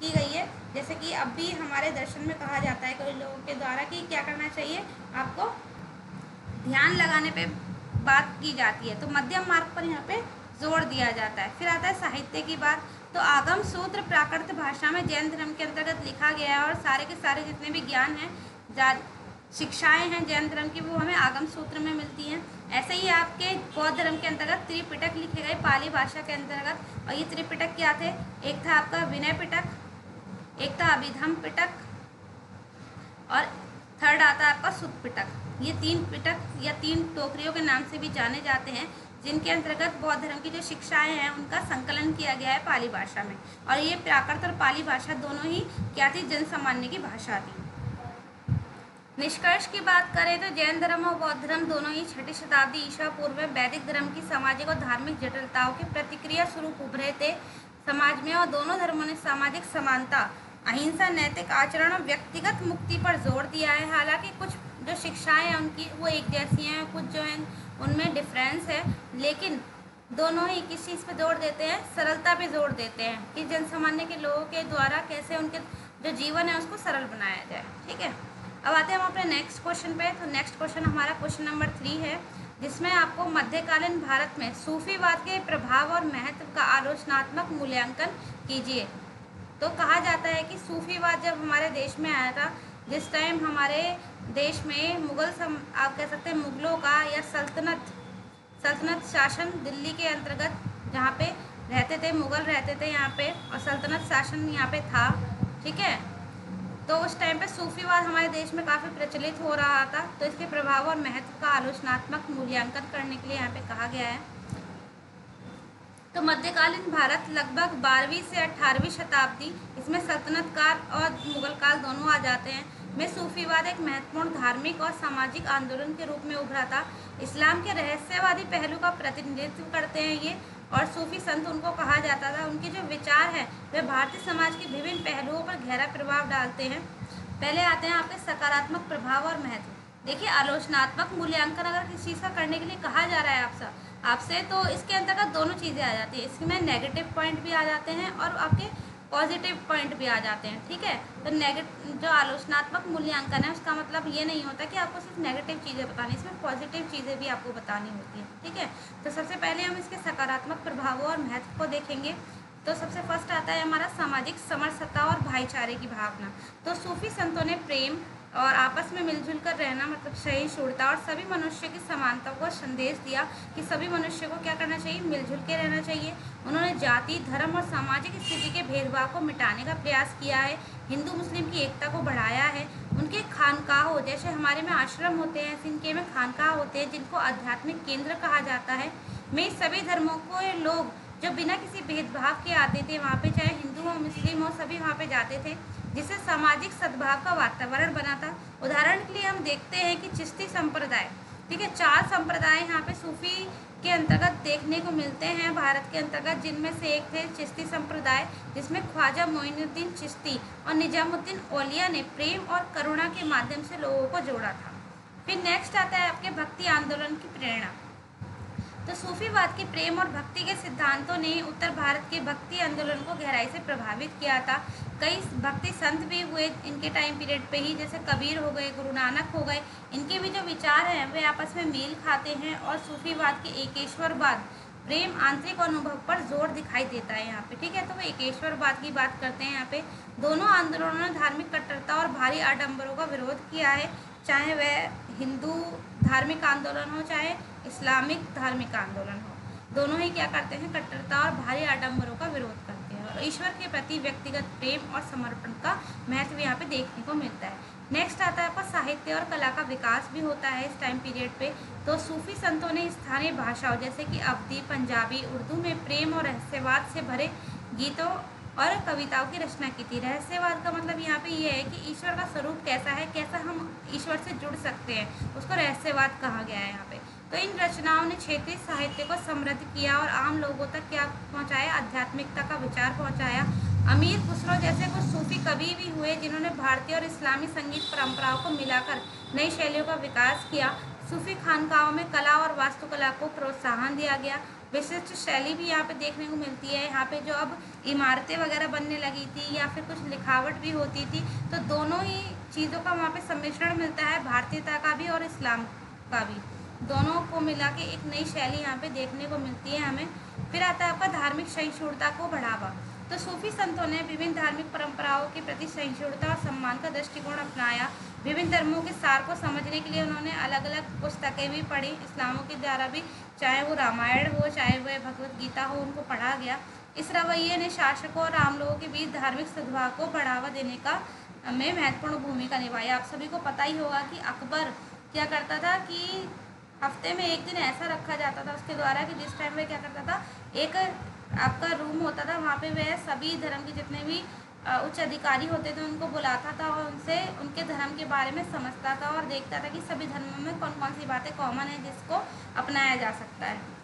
की गई है, जैसे कि अब भी हमारे दर्शन में कहा जाता है कई लोगों के द्वारा कि क्या करना चाहिए, आपको ध्यान लगाने पे बात की जाती है। तो मध्यम मार्ग पर यहाँ पे जोर दिया जाता है। फिर आता है साहित्य की बात। तो आगम सूत्र प्राकृत भाषा में जैन धर्म के अंतर्गत लिखा गया है, और सारे के सारे जितने भी ज्ञान हैं, शिक्षाएं हैं जैन धर्म की, वो हमें आगम सूत्र में मिलती हैं। ऐसे ही आपके बौद्ध धर्म के अंतर्गत त्रिपिटक लिखे गए पाली भाषा के अंतर्गत। और ये त्रिपिटक क्या थे, एक था आपका विनय पिटक, एक था अभिधम पिटक, और थर्ड आता है आपका सुत पिटक। ये 3 पिटक या 3 टोकरियों के नाम से भी जाने जाते हैं, जिनके अंतर्गत बौद्ध धर्म की जो शिक्षाएं हैं उनका संकलन किया गया है पाली भाषा में। और ये प्राकृत और पाली भाषा दोनों ही क्या थी, जन सामान्य की भाषा थी। निष्कर्ष की बात करें तो जैन धर्म और बौद्ध धर्म दोनों ही 6ठी शताब्दी ईसा पूर्व में वैदिक धर्म की सामाजिक और धार्मिक जटिलताओं के प्रतिक्रिया स्वरूप उभरे थे समाज में, और दोनों धर्मों ने सामाजिक समानता, अहिंसा, नैतिक आचरण और व्यक्तिगत मुक्ति पर जोर दिया है। हालांकि कुछ जो शिक्षाएं हैं उनकी वो एक जैसी हैं, कुछ जो हैं उनमें डिफरेंस है, लेकिन दोनों ही किस चीज़ पे जोर देते हैं, सरलता पे जोर देते हैं कि जनसामान्य के लोगों के द्वारा कैसे उनके जो जीवन है उसको सरल बनाया जाए। ठीक है, अब आते हैं हम अपने नेक्स्ट क्वेश्चन पे। तो नेक्स्ट क्वेश्चन हमारा क्वेश्चन नंबर 3 है, जिसमें आपको मध्यकालीन भारत में सूफीवाद के प्रभाव और महत्व का आलोचनात्मक मूल्यांकन कीजिए। तो कहा जाता है कि सूफीवाद जब हमारे देश में आया था, जिस टाइम हमारे देश में आप कह सकते हैं मुगलों का या सल्तनत शासन दिल्ली के अंतर्गत जहाँ पे रहते थे, मुगल रहते थे यहाँ पे, और सल्तनत शासन यहाँ पे था। ठीक है, तो उस टाइम पे सूफीवाद हमारे देश में काफ़ी प्रचलित हो रहा था, तो इसके प्रभाव और महत्व का आलोचनात्मक मूल्यांकन करने के लिए यहाँ पे कहा गया है। तो मध्यकालीन भारत लगभग 12वीं से 18वीं शताब्दी, इसमें सल्तनत काल और मुगल काल दोनों आ जाते हैं, में सूफीवाद एक महत्वपूर्ण धार्मिक और सामाजिक आंदोलन के रूप में उभरा था। इस्लाम के रहस्यवादी पहलू का प्रतिनिधित्व करते हैं ये, और सूफी संत उनको कहा जाता था। उनके जो विचार हैं वे भारतीय समाज के विभिन्न पहलुओं पर गहरा प्रभाव डालते हैं। पहले आते हैं आपके सकारात्मक प्रभाव और महत्व। देखिए, आलोचनात्मक मूल्यांकन अगर किसी चीज़ का करने के लिए कहा जा रहा है आपसे तो इसके अंतर्गत दोनों चीज़ें आ जाती हैं। इसमें नेगेटिव पॉइंट भी आ जाते हैं और आपके पॉजिटिव पॉइंट भी आ जाते हैं। ठीक है, तो जो आलोचनात्मक मूल्यांकन है उसका मतलब ये नहीं होता कि आपको सिर्फ नेगेटिव चीज़ें बतानी, इसमें पॉजिटिव चीज़ें भी आपको बतानी होती हैं। ठीक है, तो सबसे पहले हम इसके सकारात्मक प्रभावों और महत्व को देखेंगे। तो सबसे फर्स्ट आता है हमारा सामाजिक समरसता और भाईचारे की भावना। तो सूफी संतों ने प्रेम और आपस में मिलजुल कर रहना, मतलब सहिष्णुता और सभी मनुष्य की समानता को संदेश दिया कि सभी मनुष्य को क्या करना चाहिए, मिलजुल के रहना चाहिए। उन्होंने जाति, धर्म और सामाजिक स्थिति के भेदभाव को मिटाने का प्रयास किया है, हिंदू मुस्लिम की एकता को बढ़ाया है। उनके खानकाहों, जैसे हमारे में आश्रम होते हैं, इनके में खानकाह होते हैं जिनको आध्यात्मिक केंद्र कहा जाता है, में सभी धर्मों को लोग जो बिना किसी भेदभाव के आते थे वहाँ पे, चाहे हिंदू हो मुस्लिम हो, सभी वहाँ पे जाते थे, जिससे सामाजिक सद्भाव का वातावरण बना था। उदाहरण के लिए हम देखते हैं कि चिश्ती संप्रदाय, ठीक है, 4 संप्रदाय यहाँ पे सूफी के अंतर्गत देखने को मिलते हैं भारत के अंतर्गत, जिनमें से एक थे चिश्ती संप्रदाय, जिसमें ख्वाजा मोइनुद्दीन चिश्ती और निजामुद्दीन औलिया ने प्रेम और करुणा के माध्यम से लोगों को जोड़ा था। फिर नेक्स्ट आता है आपके भक्ति आंदोलन की प्रेरणा। तो सूफीवाद के प्रेम और भक्ति के सिद्धांतों ने उत्तर भारत के भक्ति आंदोलन को गहराई से प्रभावित किया था। कई भक्ति संत भी हुए इनके टाइम पीरियड पे ही, जैसे कबीर हो गए, गुरु नानक हो गए। इनके भी जो विचार हैं वे आपस में मेल खाते हैं, और सूफीवाद के एकेश्वरवाद, प्रेम, आंतरिक अनुभव पर जोर दिखाई देता है यहाँ पे। ठीक है, तो वो एकेश्वरवाद की बात करते हैं यहाँ पे। दोनों आंदोलनों ने धार्मिक कट्टरता और भारी आडंबरों का विरोध किया है, चाहे वह हिंदू धार्मिक आंदोलन हो चाहे इस्लामिक धार्मिक आंदोलन हो, दोनों ही क्या करते हैं, कट्टरता और भारी आडंबरों का विरोध करते हैं, और ईश्वर के प्रति व्यक्तिगत प्रेम और समर्पण का महत्व यहाँ पे देखने को मिलता है। नेक्स्ट आता है आपका साहित्य और कला का विकास भी होता है इस टाइम पीरियड पे। तो सूफी संतों ने स्थानीय भाषाओं जैसे कि अवधी, पंजाबी, उर्दू में प्रेम और रहस्यवाद से भरे गीतों और कविताओं की रचना की थी। रहस्यवाद का मतलब यहाँ पे ये है कि ईश्वर का स्वरूप कैसा है, कैसा हम ईश्वर से जुड़ सकते हैं, उसको रहस्यवाद कहा गया है यहाँ पे। तो इन रचनाओं ने क्षेत्रीय साहित्य को समृद्ध किया और आम लोगों तक क्या पहुँचाया, आध्यात्मिकता का विचार पहुँचाया। अमीर खुसरो जैसे कुछ सूफी कवि भी हुए जिन्होंने भारतीय और इस्लामी संगीत परंपराओं को मिलाकर नई शैलियों का विकास किया। सूफी खानकाहों में कला और वास्तुकला को प्रोत्साहन दिया गया। विशिष्ट शैली भी यहाँ पे देखने को मिलती है। यहाँ पे जो अब इमारतें वगैरह बनने लगी थी या फिर कुछ लिखावट भी होती थी, तो दोनों ही चीज़ों का वहाँ पे सम्मिश्रण मिलता है, भारतीयता का भी और इस्लाम का भी, दोनों को मिला के एक नई शैली यहाँ पे देखने को मिलती है हमें। फिर आता है आपका धार्मिक सहिष्णुता को बढ़ावा। तो सूफी संतों ने विभिन्न धार्मिक परंपराओं के प्रति सहिष्णुता और सम्मान का दृष्टिकोण अपनाया। विभिन्न धर्मों के सार को समझने के लिए उन्होंने अलग अलग पुस्तकें भी पढ़ी, इस्लामों के द्वारा भी, चाहे वो रामायण हो चाहे वह भगवत गीता हो, उनको पढ़ा गया। इस रवैये ने शासकों और आम लोगों के बीच धार्मिक सद्भाव को बढ़ावा देने का में महत्वपूर्ण भूमिका निभाई। आप सभी को पता ही होगा कि अकबर क्या करता था कि हफ्ते में एक दिन ऐसा रखा जाता था उसके द्वारा कि जिस टाइम वह क्या करता था, एक आपका रूम होता था, वहाँ पे वह सभी धर्म के जितने भी उच्च अधिकारी होते थे उनको बुलाता था और उनसे उनके धर्म के बारे में समझता था और देखता था कि सभी धर्मों में कौन कौन सी बातें कॉमन है जिसको अपनाया जा सकता है।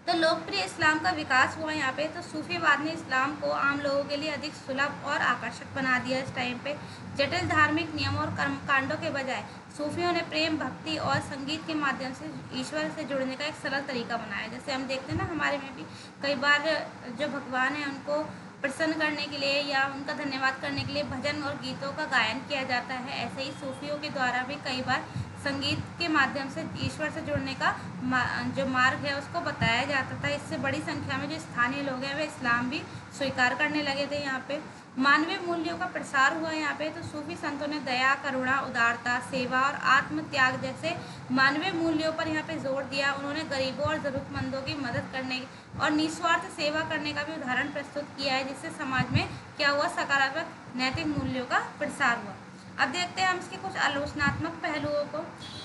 तो लोकप्रिय इस्लाम का विकास हुआ यहाँ पे। तो सूफीवाद ने इस्लाम को आम लोगों के लिए अधिक सुलभ और आकर्षक बना दिया। इस टाइम पे जटिल धार्मिक नियमों और कर्मकांडों के बजाय सूफियों ने प्रेम, भक्ति और संगीत के माध्यम से ईश्वर से जुड़ने का एक सरल तरीका बनाया। जैसे हम देखते हैं ना, हमारे में भी कई बार जो भगवान है उनको प्रसन्न करने के लिए या उनका धन्यवाद करने के लिए भजन और गीतों का गायन किया जाता है। ऐसे ही सूफियों के द्वारा भी कई बार संगीत के माध्यम से ईश्वर से जुड़ने का जो मार्ग है उसको बताया जाता था। इससे बड़ी संख्या में जो स्थानीय लोग हैं वे इस्लाम भी स्वीकार करने लगे थे। यहाँ पे मानवीय मूल्यों का प्रसार हुआ। यहाँ पे तो सूफी संतों ने दया, करुणा, उदारता, सेवा और आत्म त्याग जैसे मानवीय मूल्यों पर यहाँ पे जोर दिया। उन्होंने गरीबों और ज़रूरतमंदों की मदद करने और निस्वार्थ सेवा करने का भी उदाहरण प्रस्तुत किया है, जिससे समाज में क्या हुआ, सकारात्मक नैतिक मूल्यों का प्रसार हुआ। अब देखते हैं हम इसके कुछ आलोचनात्मक पहलुओं को।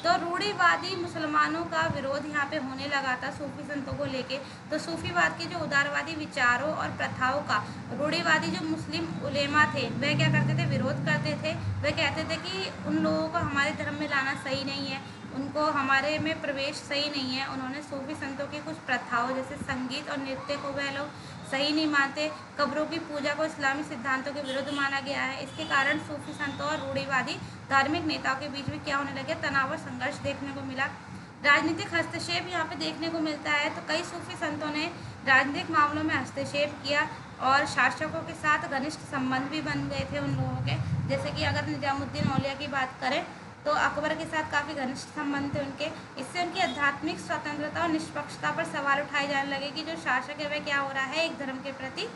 तो रूढ़िवादी मुसलमानों का विरोध यहाँ पे होने लगा था सूफी संतों को लेके। तो सूफीवाद के जो उदारवादी विचारों और प्रथाओं का रूढ़िवादी जो मुस्लिम उलेमा थे वह क्या करते थे, विरोध करते थे। वह कहते थे कि उन लोगों को हमारे धर्म में लाना सही नहीं है, उनको हमारे में प्रवेश सही नहीं है। उन्होंने सूफी संतों की कुछ प्रथाओं जैसे संगीत और नृत्य को वह लोग सही नहीं मानते। कब्रों की पूजा को इस्लामी सिद्धांतों के विरुद्ध माना गया है। इसके कारण सूफी संतों और रूढ़िवादी धार्मिक नेताओं के बीच में क्या होने लगे, तनाव और संघर्ष देखने को मिला। राजनीतिक हस्तक्षेप यहाँ पे देखने को मिलता है। तो कई सूफी संतों ने राजनीतिक मामलों में हस्तक्षेप किया और शासकों के साथ घनिष्ठ संबंध भी बन गए थे उन लोगों के। जैसे कि अगर निजामुद्दीन औलिया की बात करें तो अकबर के साथ काफ़ी घनिष्ठ संबंध थे उनके। इससे उनकी आध्यात्मिक स्वतंत्रता और निष्पक्षता पर सवाल उठाए जाने लगे कि जो शासक है वह क्या हो रहा है, एक धर्म के प्रति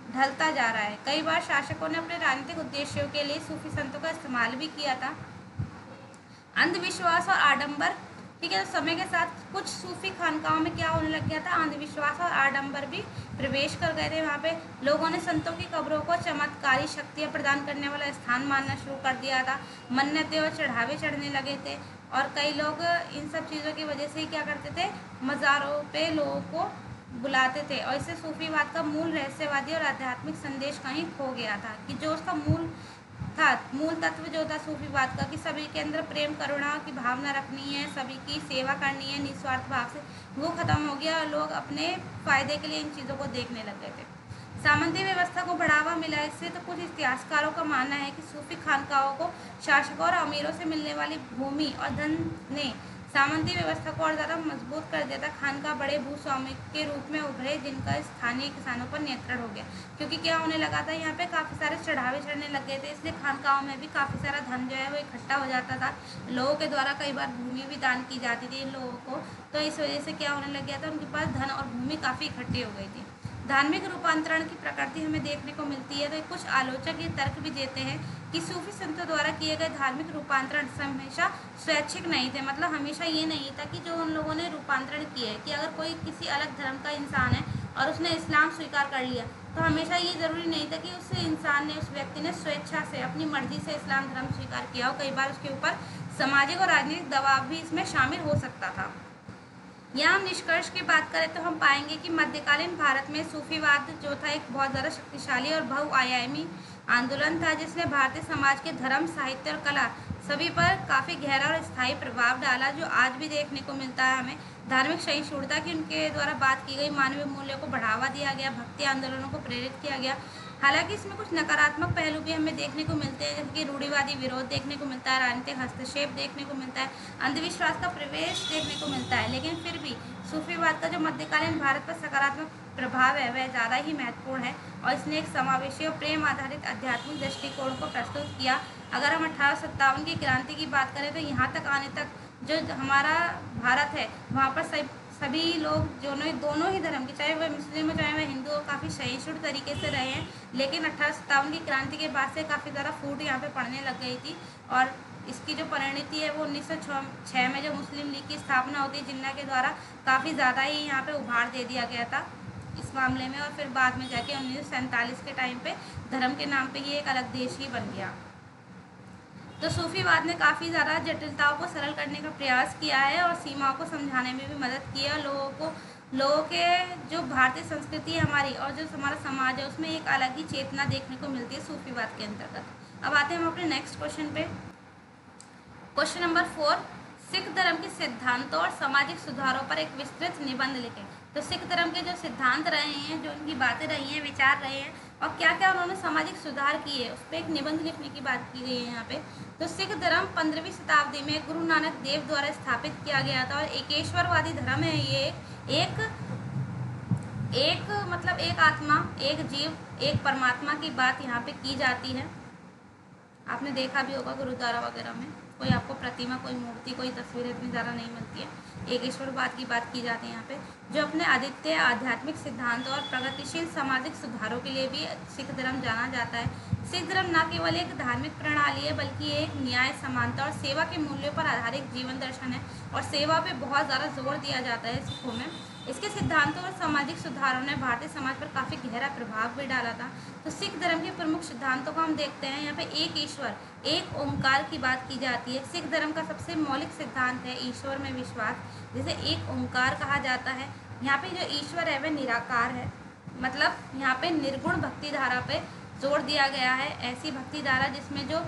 ढलता जा रहा है। कई बार शासकों ने अपने राजनीतिक उद्देश्यों के लिए सूफी संतों का इस्तेमाल भी किया था। अंधविश्वास और आडंबर, ठीक है। तो समय के साथ कुछ सूफी खानकाहों में क्या होने लग गया था, अंधविश्वास और आडंबर भी प्रवेश कर गए थे। वहाँ पे लोगों ने संतों की कब्रों को चमत्कारी शक्तियाँ प्रदान करने वाला स्थान मानना शुरू कर दिया था। मन्नतें और चढ़ावे चढ़ने लगे थे और कई लोग इन सब चीज़ों की वजह से ही क्या करते थे, मज़ारों पे लोगों को बुलाते थे। और इससे सूफीवाद का मूल रहस्यवादी और आध्यात्मिक संदेश कहीं खो गया था कि जो उसका मूल तत्व जो था सूफीवाद का, कि सभी के अंदर प्रेम, करुणा की भावना रखनी है, सभी की सेवा करनी है निस्वार्थ भाव से, वो खत्म हो गया और लोग अपने फायदे के लिए इन चीज़ों को देखने लग गए थे। सामंती व्यवस्था को बढ़ावा मिला इससे। तो कुछ इतिहासकारों का मानना है कि सूफी खानकाहों को शासकों और अमीरों से मिलने वाली भूमि और धन ने सामंती व्यवस्था को और ज़्यादा मजबूत कर दिया था। खानका बड़े भूस्वामी के रूप में उभरे जिनका स्थानीय किसानों पर नियंत्रण हो गया, क्योंकि क्या होने लगा था, यहाँ पे काफ़ी सारे चढ़ावे चढ़ने लग गए थे। इसलिए खानकाहों में भी काफ़ी सारा धन जो है वो इकट्ठा हो जाता था। लोगों के द्वारा कई बार भूमि भी दान की जाती थी इन लोगों को। तो इस वजह से क्या होने लग गया था, उनके पास धन और भूमि काफ़ी इकट्ठी हो गई थी। धार्मिक रूपांतरण की प्रकृति हमें देखने को मिलती है। तो कुछ आलोचक ये तर्क भी देते हैं कि सूफी संतों द्वारा किए गए धार्मिक रूपांतरण हमेशा स्वैच्छिक नहीं थे। मतलब हमेशा ये नहीं था कि जो उन लोगों ने रूपांतरण किए कि अगर कोई किसी अलग धर्म का इंसान है और उसने इस्लाम स्वीकार कर लिया, तो हमेशा ये ज़रूरी नहीं था कि उस इंसान ने, उस व्यक्ति ने स्वेच्छा से, अपनी मर्जी से इस्लाम धर्म स्वीकार किया हो। कई बार उसके ऊपर सामाजिक और राजनीतिक दबाव भी इसमें शामिल हो सकता था। यहाँ हम निष्कर्ष की बात करें तो हम पाएंगे कि मध्यकालीन भारत में सूफीवाद जो था एक बहुत ज़्यादा शक्तिशाली और बहुआयामी आंदोलन था, जिसने भारतीय समाज के धर्म, साहित्य और कला सभी पर काफ़ी गहरा और स्थायी प्रभाव डाला, जो आज भी देखने को मिलता है हमें। धार्मिक सहिष्णुता की उनके द्वारा बात की गई, मानवीय मूल्यों को बढ़ावा दिया गया, भक्ति आंदोलनों को प्रेरित किया गया। हालांकि इसमें कुछ नकारात्मक पहलू भी हमें देखने को मिलते हैं, जैसे कि रूढ़िवादी विरोध देखने को मिलता है, राजनीतिक हस्तक्षेप देखने को मिलता है, अंधविश्वास का प्रवेश देखने को मिलता है। लेकिन फिर भी सूफीवाद का जो मध्यकालीन भारत पर सकारात्मक प्रभाव है वह ज़्यादा ही महत्वपूर्ण है और इसने एक समावेशी और प्रेम आधारित आध्यात्मिक दृष्टिकोण को प्रस्तुत किया। अगर हम 1857 की क्रांति की बात करें तो यहाँ तक आने तक जो हमारा भारत है वहाँ पर सभी लोग दोनों ही धर्म के, चाहे वह मुस्लिम हो चाहे वह हिंदू हो, काफ़ी सहिष्णु तरीके से रहे हैं। लेकिन 1857 की क्रांति के बाद से काफ़ी ज़्यादा फूट यहाँ पे पड़ने लग गई थी और इसकी जो परिणति है वो 1906 में जो मुस्लिम लीग की स्थापना होती है जिन्ना के द्वारा काफ़ी ज़्यादा ही यहाँ पे उभार दे दिया गया था इस मामले में। और फिर बाद में जाके 1947 के टाइम पे धर्म के नाम पे ये एक अलग देश ही बन गया। तो सूफीवाद ने काफ़ी ज़्यादा जटिलताओं को सरल करने का प्रयास किया है और सीमाओं को समझाने में भी मदद की है और लोगों को लोगों के जो भारतीय संस्कृति है हमारी और जो हमारा समाज है उसमें एक अलग ही चेतना देखने को मिलती है सूफीवाद के अंतर्गत। अब आते हैं हम अपने नेक्स्ट क्वेश्चन पे। क्वेश्चन नंबर 4, सिख धर्म के सिद्धांतों और सामाजिक सुधारों पर एक विस्तृत निबंध लिखें। तो सिख धर्म के जो सिद्धांत रहे हैं, जो उनकी बातें रही हैं, विचार रहे हैं और क्या क्या उन्होंने सामाजिक सुधार किए, उस पर एक निबंध लिखने की बात की गई है यहाँ पे। तो सिख धर्म 15वीं शताब्दी में गुरु नानक देव द्वारा स्थापित किया गया था और एकेश्वरवादी धर्म है ये। एक मतलब एक आत्मा, एक जीव, एक परमात्मा की बात यहाँ पे की जाती है। आपने देखा भी होगा गुरुद्वारा वगैरह में कोई आपको प्रतिमा, कोई मूर्ति, कोई तस्वीर इतनी ज़्यादा नहीं मिलती है। एक ईश्वरवाद की बात की जाती है यहाँ पे, जो अपने अद्वितीय आध्यात्मिक सिद्धांतों और प्रगतिशील सामाजिक सुधारों के लिए भी सिख धर्म जाना जाता है। सिख धर्म न केवल एक धार्मिक प्रणाली है बल्कि एक न्याय, समानता और सेवा के मूल्यों पर आधारित जीवन दर्शन है और सेवा पे बहुत ज़्यादा जोर दिया जाता है सिखों में। इसके सिद्धांतों और सामाजिक सुधारों ने भारतीय समाज पर काफ़ी गहरा प्रभाव भी डाला था। तो सिख धर्म के प्रमुख सिद्धांतों को हम देखते हैं। यहाँ पे एक ईश्वर, एक ओंकार की बात की जाती है। सिख धर्म का सबसे मौलिक सिद्धांत है ईश्वर में विश्वास, जिसे एक ओंकार कहा जाता है। यहाँ पे जो ईश्वर है वह निराकार है, मतलब यहाँ पे निर्गुण भक्ति धारा पे जोर दिया गया है। ऐसी भक्ति धारा जिसमें जो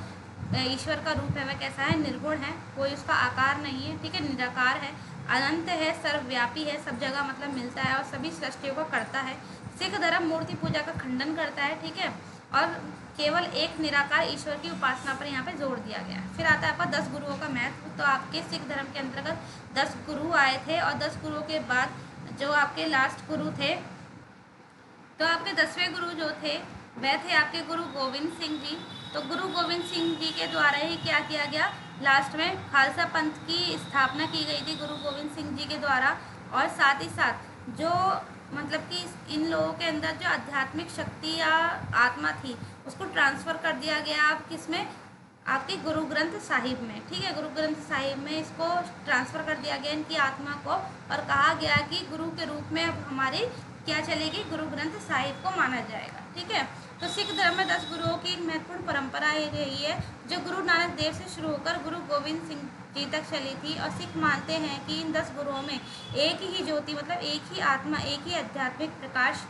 ईश्वर का रूप है वह कैसा है, निर्गुण है, कोई उसका आकार नहीं है, ठीक है, निराकार है, अनंत है, सर्वव्यापी है, सब जगह मतलब मिलता है और सभी सृष्टियों को करता है। सिख धर्म मूर्ति पूजा का खंडन करता है, ठीक है, और केवल एक निराकार ईश्वर की उपासना पर यहाँ पे जोर दिया गया है। फिर आता है आपका 10 गुरुओं का महत्व। तो आपके सिख धर्म के अंतर्गत 10 गुरु आए थे और 10 गुरुओं के बाद जो आपके लास्ट गुरु थे, तो आपके 10वें गुरु जो थे वह थे आपके गुरु गोविंद सिंह जी। तो गुरु गोविंद सिंह जी के द्वारा ही क्या किया गया, लास्ट में खालसा पंथ की स्थापना की गई थी गुरु गोविंद सिंह जी के द्वारा। और साथ ही साथ जो मतलब कि इन लोगों के अंदर जो आध्यात्मिक शक्ति या आत्मा थी उसको ट्रांसफ़र कर दिया गया आप किस में, आपके गुरु ग्रंथ साहिब में, ठीक है, गुरु ग्रंथ साहिब में इसको ट्रांसफ़र कर दिया गया इनकी आत्मा को और कहा गया कि गुरु के रूप में अब हमारी क्या चलेगी, गुरु ग्रंथ साहिब को माना जाएगा, ठीक है। तो सिख धर्म में 10 गुरुओं की एक महत्वपूर्ण परंपरा रही है जो गुरु नानक देव से शुरू होकर गुरु गोविंद सिंह जी तक चली थी। और सिख मानते हैं कि इन 10 गुरुओं में एक ही ज्योति, मतलब एक ही आत्मा, एक ही आध्यात्मिक प्रकाश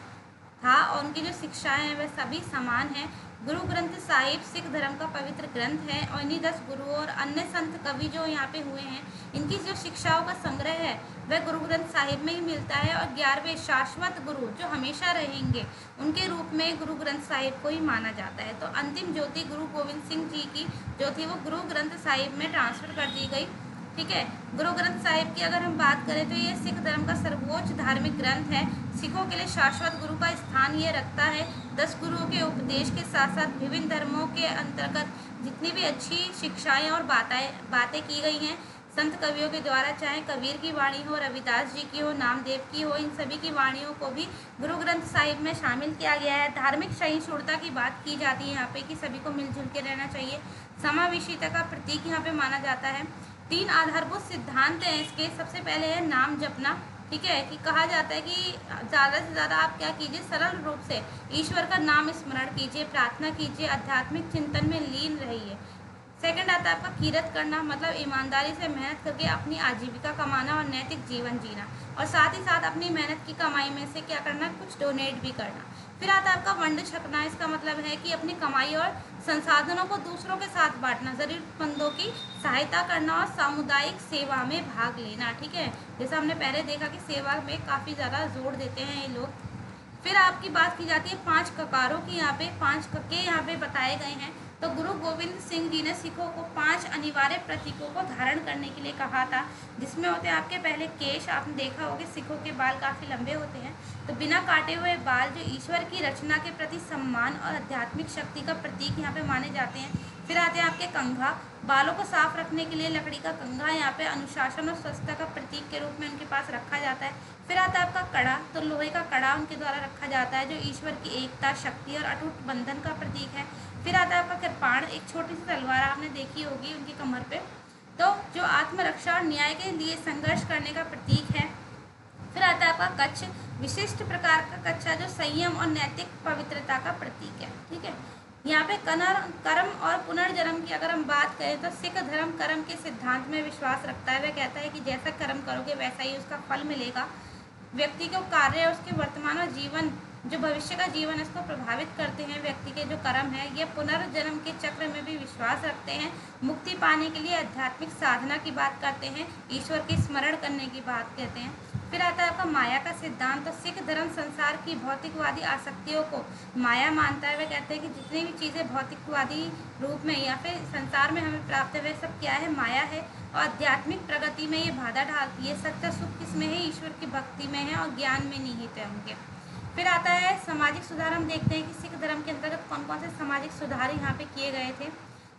था और उनकी जो शिक्षाएं हैं वह सभी समान हैं। गुरु ग्रंथ साहिब सिख धर्म का पवित्र ग्रंथ है और इन्हीं 10 गुरुओं और अन्य संत कवि जो यहाँ पे हुए हैं इनकी जो शिक्षाओं का संग्रह है वह गुरु ग्रंथ साहिब में ही मिलता है। और 11वें शाश्वत गुरु जो हमेशा रहेंगे उनके रूप में गुरु ग्रंथ साहिब को ही माना जाता है। तो अंतिम ज्योति गुरु गोविंद सिंह जी की जो थी वो गुरु ग्रंथ साहिब में ट्रांसफ़र कर दी गई, ठीक है। गुरु ग्रंथ साहिब की अगर हम बात करें तो ये सिख धर्म का सर्वोच्च धार्मिक ग्रंथ है। सिखों के लिए शाश्वत गुरु का स्थान ये रखता है। 10 गुरुओं के उपदेश के साथ साथ विभिन्न धर्मों के अंतर्गत जितनी भी अच्छी शिक्षाएं और बातें की गई हैं संत कवियों के द्वारा, चाहे कबीर की वाणी हो, रविदास जी की हो, नामदेव की हो, इन सभी की वाणियों को भी गुरु ग्रंथ साहिब में शामिल किया गया है। धार्मिक सहिष्णुता की बात की जाती है यहाँ पे कि सभी को मिलजुल के रहना चाहिए। समावेशिता का प्रतीक यहाँ पे माना जाता है। 3 आधारभूत सिद्धांत हैं इसके। सबसे पहले है नाम जपना, ठीक है, कि कहा जाता है कि ज़्यादा से ज़्यादा आप क्या कीजिए, सरल रूप से ईश्वर का नाम स्मरण कीजिए, प्रार्थना कीजिए, आध्यात्मिक चिंतन में लीन रहिए। सेकंड आता है आपका किरत करना, मतलब ईमानदारी से मेहनत करके अपनी आजीविका कमाना और नैतिक जीवन जीना, और साथ ही साथ अपनी मेहनत की कमाई में से क्या करना, कुछ डोनेट भी करना। फिर आता है आपका वंड छकना, इसका मतलब है कि अपनी कमाई और संसाधनों को दूसरों के साथ बांटना, ज़रूरतमंदों की सहायता करना और सामुदायिक सेवा में भाग लेना, ठीक है। जैसा हमने पहले देखा कि सेवा में काफ़ी ज़्यादा जोर देते हैं ये लोग। फिर आपकी बात की जाती है 5 ककारों की, यहाँ पे 5 कके यहाँ पे बताए गए हैं। तो गुरु गोविंद सिंह जी ने सिखों को 5 अनिवार्य प्रतीकों को धारण करने के लिए कहा था, जिसमें होते हैं आपके पहले केश। आपने देखा होगा सिखों के बाल काफ़ी लंबे होते हैं, तो बिना काटे हुए बाल जो ईश्वर की रचना के प्रति सम्मान और आध्यात्मिक शक्ति का प्रतीक यहाँ पे माने जाते हैं। फिर आते हैं आपके कंघा, बालों को साफ रखने के लिए लकड़ी का कंघा यहाँ पे अनुशासन और स्वच्छता का प्रतीक के रूप में उनके पास रखा जाता है। फिर आता है आपका कड़ा, तो लोहे का कड़ा उनके द्वारा रखा जाता है जो ईश्वर की एकता, शक्ति और अटूट बंधन का प्रतीक है। फिर आता है आपका कृपाण, एक छोटी सी तलवार आपने देखी होगी उनकी कमर पे, तो जो आत्मरक्षा और न्याय के लिए संघर्ष करने का प्रतीक है। फिर आता है आपका कच्छ, विशिष्ट प्रकार का कच्छा जो संयम और नैतिक पवित्रता का प्रतीक है, ठीक है। यहाँ पे कर्म और पुनर्जन्म की अगर हम बात करें तो सिख धर्म कर्म के सिद्धांत में विश्वास रखता है। वह कहता है कि जैसा कर्म करोगे वैसा ही उसका फल मिलेगा। व्यक्ति को कार्य और उसके वर्तमान और जीवन जो भविष्य का जीवन है उसको प्रभावित करते हैं। व्यक्ति के जो कर्म है ये पुनर्जन्म के चक्र में भी विश्वास रखते हैं। मुक्ति पाने के लिए आध्यात्मिक साधना की बात करते हैं, ईश्वर के स्मरण करने की बात कहते हैं। फिर आता है आपका माया का सिद्धांत। तो सिख धर्म संसार की भौतिकवादी आसक्तियों को माया मानता है। वे कहते हैं कि जितनी भी चीज़ें भौतिकवादी रूप में या फिर संसार में हमें प्राप्त है वह सब क्या है, माया है, और आध्यात्मिक प्रगति में ये बाधा डालती है। सच्चा सुख किसमें है, ईश्वर की भक्ति में है और ज्ञान में निहित है उनके। फिर आता है सामाजिक सुधार। हम देखते हैं कि सिख धर्म के अंतर्गत कौन कौन से सामाजिक सुधार यहाँ पे किए गए थे।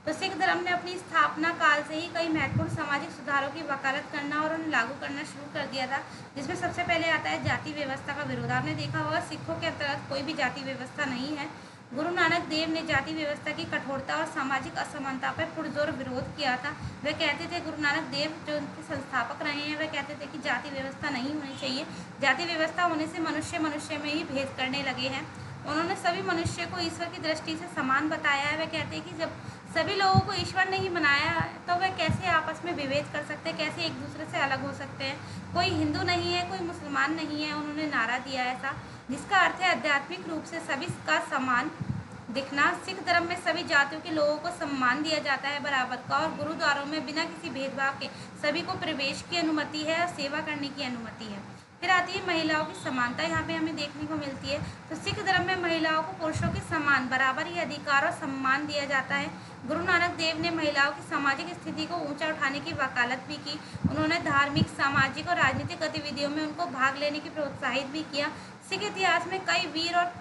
तो सिख धर्म ने अपनी स्थापना काल से ही कई महत्वपूर्ण सामाजिक सुधारों की वकालत करना और उन्हें लागू करना शुरू कर दिया था, जिसमें सबसे पहले आता है जाति व्यवस्था का विरोध। आपने देखा होगा सिखों के अंतर्गत कोई भी जाति व्यवस्था नहीं है। गुरु नानक देव ने जाति व्यवस्था की कठोरता और सामाजिक असमानता पर पुरजोर विरोध किया था। वे कहते थे, गुरु नानक देव जो उनके संस्थापक रहे हैं, वे कहते थे कि जाति व्यवस्था नहीं होनी चाहिए। जाति व्यवस्था होने से मनुष्य मनुष्य में ही भेद करने लगे हैं। उन्होंने सभी मनुष्य को ईश्वर की दृष्टि से समान बताया है। वे कहते हैं कि जब सभी लोगों को ईश्वर ने ही बनाया है तो वे कैसे आपस में विभेद कर सकते हैं, कैसे एक दूसरे से अलग हो सकते हैं। कोई हिंदू नहीं है, कोई मुसलमान नहीं है, उन्होंने नारा दिया ऐसा, जिसका अर्थ है आध्यात्मिक रूप से सभी का समान दिखना। सिख धर्म में सभी जातियों के लोगों को सम्मान दिया जाता है बराबर का, और गुरुद्वारों में बिना किसी भेदभाव के सभी को प्रवेश की अनुमति है और सेवा करने की अनुमति है। फिर आती है महिलाओं की समानता। यहाँ पे हमें देखने को मिलती है। तो सिख धर्म में महिलाओं को पुरुषों के समान बराबर ही अधिकार और सम्मान दिया जाता है। गुरु नानक देव ने महिलाओं की सामाजिक स्थिति को ऊंचा उठाने की वकालत भी की। उन्होंने धार्मिक, सामाजिक और राजनीतिक गतिविधियों में उनको भाग लेने की प्रोत्साहित भी किया। सिख इतिहास में कई वीर और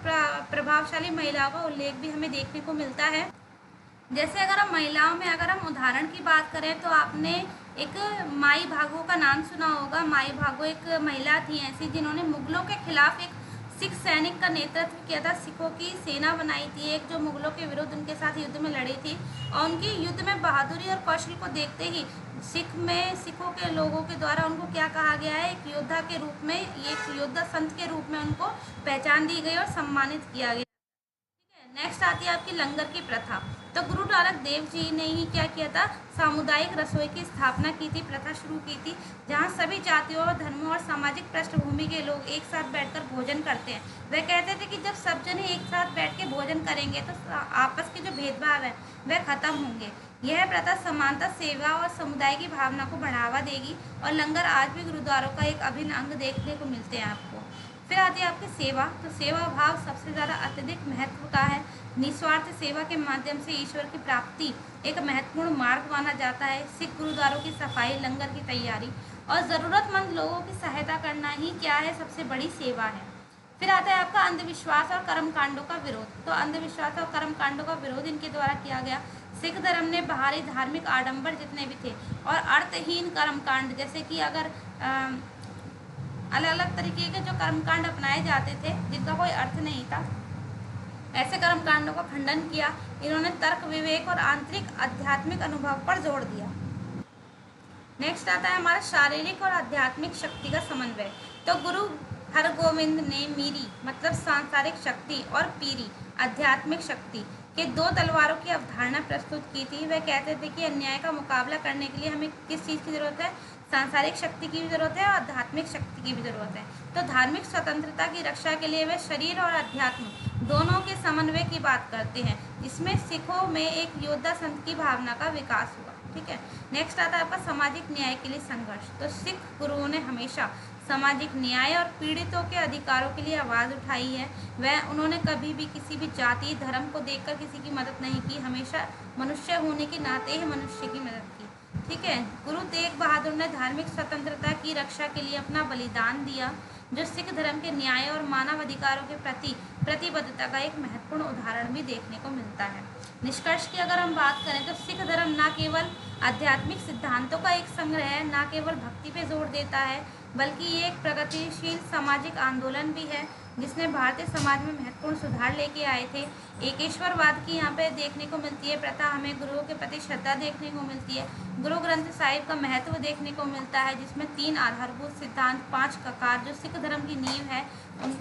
प्रभावशाली महिलाओं का उल्लेख भी हमें देखने को मिलता है। जैसे अगर हम महिलाओं में अगर हम उदाहरण की बात करें तो आपने एक माई भागो का नाम सुना होगा। माई भागो एक महिला थी ऐसी जिन्होंने मुगलों के खिलाफ एक सिख सैनिक का नेतृत्व किया था। सिखों की सेना बनाई थी एक, जो मुगलों के विरुद्ध उनके साथ युद्ध में लड़ी थी, और उनकी युद्ध में बहादुरी और कौशल को देखते ही सिखों के लोगों के द्वारा उनको क्या कहा गया है, एक योद्धा के रूप में, एक योद्धा संत के रूप में उनको पहचान दी गई और सम्मानित किया गया। नेक्स्ट आती है आपकी लंगर की प्रथा। तो गुरु नानक देव जी ने ही क्या किया था, सामुदायिक रसोई की स्थापना की थी, प्रथा शुरू की थी, जहां सभी जातियों, धर्मों और सामाजिक पृष्ठभूमि के लोग एक साथ बैठकर भोजन करते हैं। वे कहते थे कि जब सब जने एक साथ बैठ के भोजन करेंगे तो आपस के जो भेदभाव है वह खत्म होंगे। यह प्रथा समानता, सेवा और समुदाय की भावना को बढ़ावा देगी, और लंगर आज भी गुरुद्वारों का एक अभिन्न अंग देखने को मिलते हैं आपको। फिर आती है आपकी सेवा। तो सेवा भाव सबसे ज़्यादा अत्यधिक महत्व का है। निस्वार्थ सेवा के माध्यम से ईश्वर की प्राप्ति एक महत्वपूर्ण मार्ग माना जाता है। सिख गुरुद्वारों की सफाई, लंगर की तैयारी और ज़रूरतमंद लोगों की सहायता करना ही क्या है, सबसे बड़ी सेवा है। फिर आता है आपका अंधविश्वास और कर्मकांडों का विरोध। तो अंधविश्वास और कर्मकांडों का विरोध इनके द्वारा किया गया। सिख धर्म ने बाहरी धार्मिक आडंबर जितने भी थे और अर्थहीन कर्मकांड, जैसे कि अगर अलग अलग तरीके के जो कर्मकांड अपनाए जाते थे जिनका कोई अर्थ नहीं था, ऐसे कर्मकांडों का खंडन किया। इन्होंने तर्क, विवेक और आंतरिक आध्यात्मिक अनुभव पर जोर दिया। नेक्स्ट आता है हमारा शारीरिक और आध्यात्मिक शक्ति का समन्वय। तो गुरु हरगोविंद ने मीरी मतलब सांसारिक शक्ति और पीरी आध्यात्मिक शक्ति के दो तलवारों की अवधारणा प्रस्तुत की थी। वह कहते थे कि अन्याय का मुकाबला करने के लिए हमें किस चीज़ की ज़रूरत है, सांसारिक शक्ति की भी ज़रूरत है और आध्यात्मिक शक्ति की भी ज़रूरत है। तो धार्मिक स्वतंत्रता की रक्षा के लिए वे शरीर और अध्यात्म दोनों के समन्वय की बात करते हैं। इसमें सिखों में एक योद्धा संत की भावना का विकास हुआ। ठीक है। नेक्स्ट आता है आपका सामाजिक न्याय के लिए संघर्ष। तो सिख गुरुओं ने हमेशा सामाजिक न्याय और पीड़ितों के अधिकारों के लिए आवाज़ उठाई है। वह उन्होंने कभी भी किसी भी जाति, धर्म को देखकर किसी की मदद नहीं की, हमेशा मनुष्य होने के नाते ही मनुष्य की मदद की। ठीक है। गुरु तेग बहादुर ने धार्मिक स्वतंत्रता की रक्षा के लिए अपना बलिदान दिया, जो सिख धर्म के न्याय और मानव अधिकारों के प्रति प्रतिबद्धता का एक महत्वपूर्ण उदाहरण भी देखने को मिलता है। निष्कर्ष की अगर हम बात करें तो सिख धर्म न केवल आध्यात्मिक सिद्धांतों का एक संग्रह है, न केवल भक्ति पे जोर देता है, बल्कि ये एक प्रगतिशील सामाजिक आंदोलन भी है जिसने भारतीय समाज में महत्वपूर्ण सुधार लेके आए थे। एकेश्वरवाद की यहाँ पे देखने को मिलती है प्रथा, हमें गुरुओं के प्रति श्रद्धा देखने को मिलती है। गुरु ग्रंथ साहिब का महत्व देखने को मिलता है, जिसमें 3 आधारभूत सिद्धांत, 5 ककार जो सिख धर्म की नींव है उन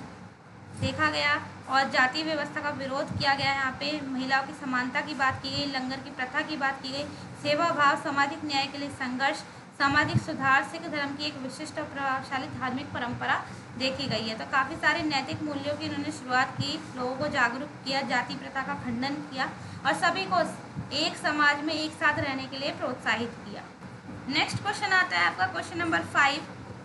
देखा गया, और जाति व्यवस्था का विरोध किया गया। यहाँ पे महिलाओं की समानता की बात की गई, लंगर की प्रथा की बात की गई, सेवा भाव, सामाजिक न्याय के लिए संघर्ष, सामाजिक सुधार सिख धर्म की एक विशिष्ट और प्रभावशाली धार्मिक परंपरा देखी गई है। तो काफ़ी सारे नैतिक मूल्यों की इन्होंने शुरुआत की, लोगों को जागरूक किया, जाति प्रथा का खंडन किया और सभी को एक समाज में एक साथ रहने के लिए प्रोत्साहित किया। नेक्स्ट क्वेश्चन आता है आपका क्वेश्चन नंबर 5।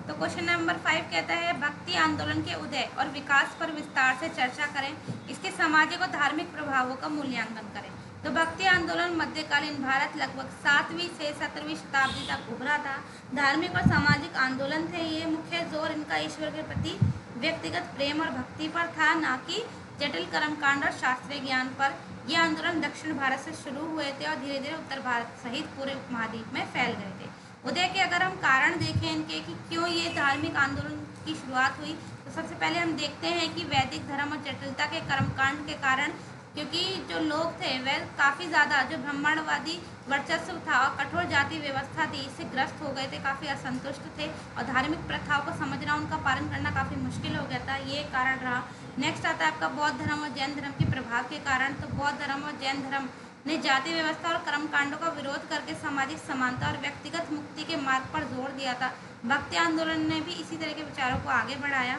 तो क्वेश्चन नंबर 5 कहता है भक्ति आंदोलन के उदय और विकास पर विस्तार से चर्चा करें, इसके सामाजिक और धार्मिक प्रभावों का मूल्यांकन करें। तो भक्ति आंदोलन मध्यकालीन भारत लगभग 7वीं से 17वीं शताब्दी तक उभरा था। धार्मिक और सामाजिक आंदोलन थे ये। मुख्य जोर इनका ईश्वर के प्रति व्यक्तिगत प्रेम और भक्ति पर था, ना कि जटिल कर्मकांड और शास्त्रीय ज्ञान पर। ये आंदोलन दक्षिण भारत से शुरू हुए थे और धीरे धीरे उत्तर भारत सहित पूरे उपमहाद्वीप में फैल गए थे। उदय के अगर हम कारण देखें इनके कि क्यों ये धार्मिक आंदोलन की शुरुआत हुई, तो सबसे पहले हम देखते हैं कि वैदिक धर्म और जटिलता के कर्मकांड के कारण, क्योंकि जो लोग थे वह काफ़ी ज़्यादा जो ब्राह्मणवादी वर्चस्व था और कठोर जाति व्यवस्था थी, इससे ग्रस्त हो गए थे, काफ़ी असंतुष्ट थे और धार्मिक प्रथाओं को समझना, उनका पालन करना काफ़ी मुश्किल हो गया था। ये कारण रहा। नेक्स्ट आता है आपका बौद्ध धर्म और जैन धर्म के प्रभाव के कारण। तो बौद्ध धर्म और जैन धर्म ने जाति व्यवस्था और कर्मकांडों का विरोध करके सामाजिक समानता और व्यक्तिगत मुक्ति के मार्ग पर जोर दिया था। भक्ति आंदोलन ने भी इसी तरह के विचारों को आगे बढ़ाया।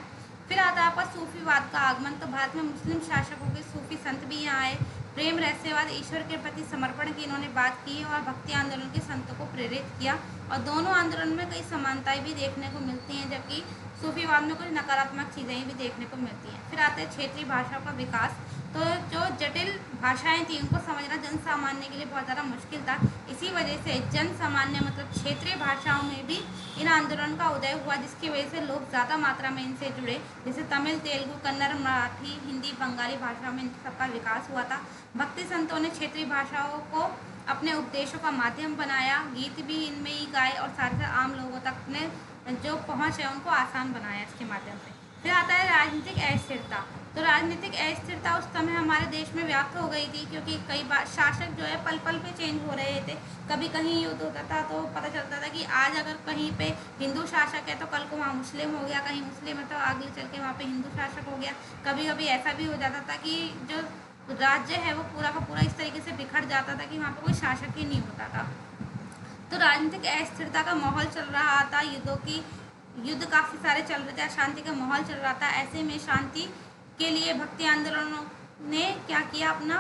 फिर आता है आपका सूफीवाद का आगमन। तो भारत में मुस्लिम शासकों के सूफी संत भी यहाँ आए। प्रेम, रहस्यवाद, ईश्वर के प्रति समर्पण की इन्होंने बात की और भक्ति आंदोलन के संतों को प्रेरित किया। और दोनों आंदोलन में कई समानताएं भी देखने को मिलती हैं, जबकि सूफीवाद में कुछ नकारात्मक चीज़ें भी देखने को मिलती हैं। फिर आते हैं क्षेत्रीय भाषाओं का विकास। तो जो जटिल भाषाएं थी उनको समझना जन सामान्य के लिए बहुत ज़्यादा मुश्किल था। इसी वजह से जन सामान्य मतलब क्षेत्रीय भाषाओं में भी इन आंदोलन का उदय हुआ, जिसकी वजह से लोग ज़्यादा मात्रा में इनसे जुड़े। जैसे तमिल, तेलुगु, कन्नड़, मराठी, हिंदी, बंगाली भाषा में इन सबका विकास हुआ था। भक्ति संतों ने क्षेत्रीय भाषाओं को अपने उपदेशों का माध्यम बनाया। गीत भी इनमें ही गाए और साथ ही आम लोगों तक ने जो पहुँच है उनको आसान बनाया इसके माध्यम से। फिर आता है राजनीतिक अस्थिरता। तो राजनीतिक अस्थिरता उस समय हमारे देश में व्याप्त हो गई थी, क्योंकि कई बार शासक जो है पल पल पे चेंज हो रहे थे। कभी कहीं युद्ध होता था तो पता चलता था कि आज अगर कहीं पे हिंदू शासक है तो कल को वहाँ मुस्लिम हो गया, कहीं मुस्लिम है तो आगे चल के वहाँ पे हिंदू शासक हो गया। कभी कभी ऐसा भी हो जाता था कि जो राज्य है वो पूरा का पूरा इस तरीके से बिखर जाता था कि वहाँ पर कोई शासक ही नहीं होता था। तो राजनीतिक अस्थिरता का माहौल चल रहा था, युद्ध काफ़ी सारे चल रहे थे, अशांति का माहौल चल रहा था। ऐसे में शांति के लिए भक्ति आंदोलनों ने क्या किया, अपना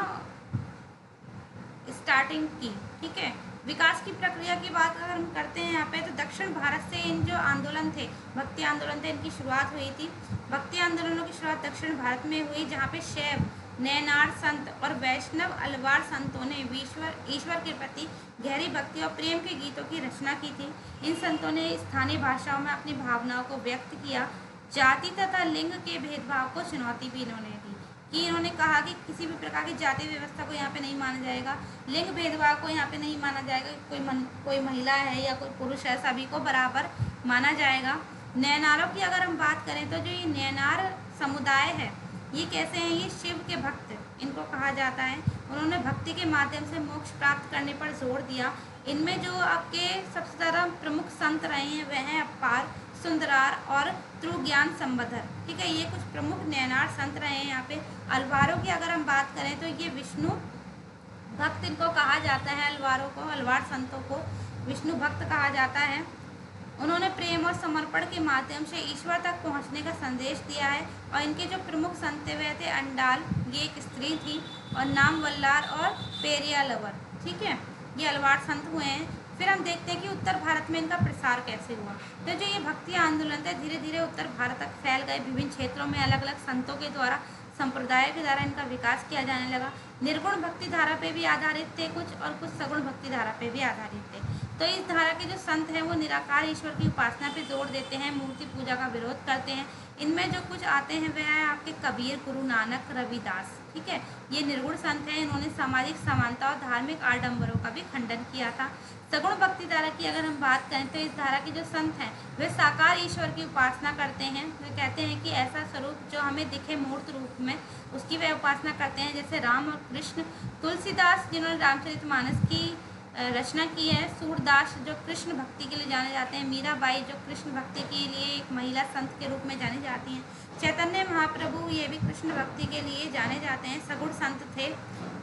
स्टार्टिंग की। ठीक है, विकास की प्रक्रिया की बात अगर हम करते हैं यहाँ पे, तो दक्षिण भारत से इन जो आंदोलन थे, भक्ति आंदोलन थे, इनकी शुरुआत हुई थी। भक्ति आंदोलनों की शुरुआत दक्षिण भारत में हुई, जहाँ पे शैव नैनार संत और वैष्णव अलवार संतों ने ईश्वर के प्रति गहरी भक्ति और प्रेम के गीतों की रचना की थी। इन संतों ने स्थानीय भाषाओं में अपनी भावनाओं को व्यक्त किया। जाति तथा लिंग के भेदभाव को चुनौती भी इन्होंने दी, कि इन्होंने कहा कि किसी भी प्रकार की जाति व्यवस्था को यहाँ पे नहीं माना जाएगा, लिंग भेदभाव को यहाँ पे नहीं माना जाएगा, कोई महिला है या कोई पुरुष है, सभी को बराबर माना जाएगा। नैनारों की अगर हम बात करें तो जो ये नैनार समुदाय है, ये कैसे हैं, ये शिव के भक्त इनको कहा जाता है। उन्होंने भक्ति के माध्यम से मोक्ष प्राप्त करने पर जोर दिया। इनमें जो आपके सबसे ज़्यादा प्रमुख संत रहे हैं वह हैं अपार, सुंदरार और त्रुज्ञान संबधर। ठीक है, ये कुछ प्रमुख नैनार संत रहे हैं यहाँ पे। अलवारों की अगर हम बात करें तो ये विष्णु भक्त इनको कहा जाता है। अलवारों को, अलवार संतों को विष्णु भक्त कहा जाता है। उन्होंने प्रेम और समर्पण के माध्यम से ईश्वर तक पहुंचने का संदेश दिया है। और इनके जो प्रमुख संत हुए थे अंडाल, ये एक स्त्री थी, और नाम वल्लार और पेरिया लवर। ठीक है, ये अलवार संत हुए हैं। फिर हम देखते हैं कि उत्तर भारत में इनका प्रसार कैसे हुआ। तो जो ये भक्ति आंदोलन थे धीरे धीरे उत्तर भारत तक फैल गए। विभिन्न क्षेत्रों में अलग अलग संतों के द्वारा, संप्रदाय के द्वारा इनका विकास किया जाने लगा। निर्गुण भक्ति धारा पे भी आधारित थे कुछ, और कुछ सगुण भक्ति धारा पे भी आधारित थे। तो इस धारा के जो संत हैं वो निराकार ईश्वर की उपासना पे जोर देते हैं, मूर्ति पूजा का विरोध करते हैं। इनमें जो कुछ आते हैं वह है आपके कबीर, गुरु नानक, रविदास। ठीक है, ये निर्गुण संत हैं। इन्होंने सामाजिक समानता और धार्मिक आडंबरों का भी खंडन किया था। सगुण भक्ति धारा की अगर हम बात करें तो इस धारा के जो संत हैं वे साकार ईश्वर की उपासना करते हैं। वे कहते हैं कि ऐसा स्वरूप जो हमें दिखे मूर्त रूप में, उसकी वे उपासना करते हैं, जैसे राम और कृष्ण। तुलसीदास जिन्होंने रामचरितमानस की रचना की है। सूरदास जो कृष्ण भक्ति के लिए जाने जाते हैं। मीराबाई जो कृष्ण भक्ति के लिए एक महिला संत के रूप में जानी जाती हैं। चैतन्य महाप्रभु ये भी कृष्ण भक्ति के लिए जाने जाते हैं, सगुण संत थे।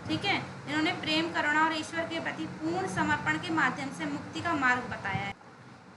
ठीक है, इन्होंने प्रेम, करुणा और ईश्वर के प्रति पूर्ण समर्पण के माध्यम से मुक्ति का मार्ग बताया है।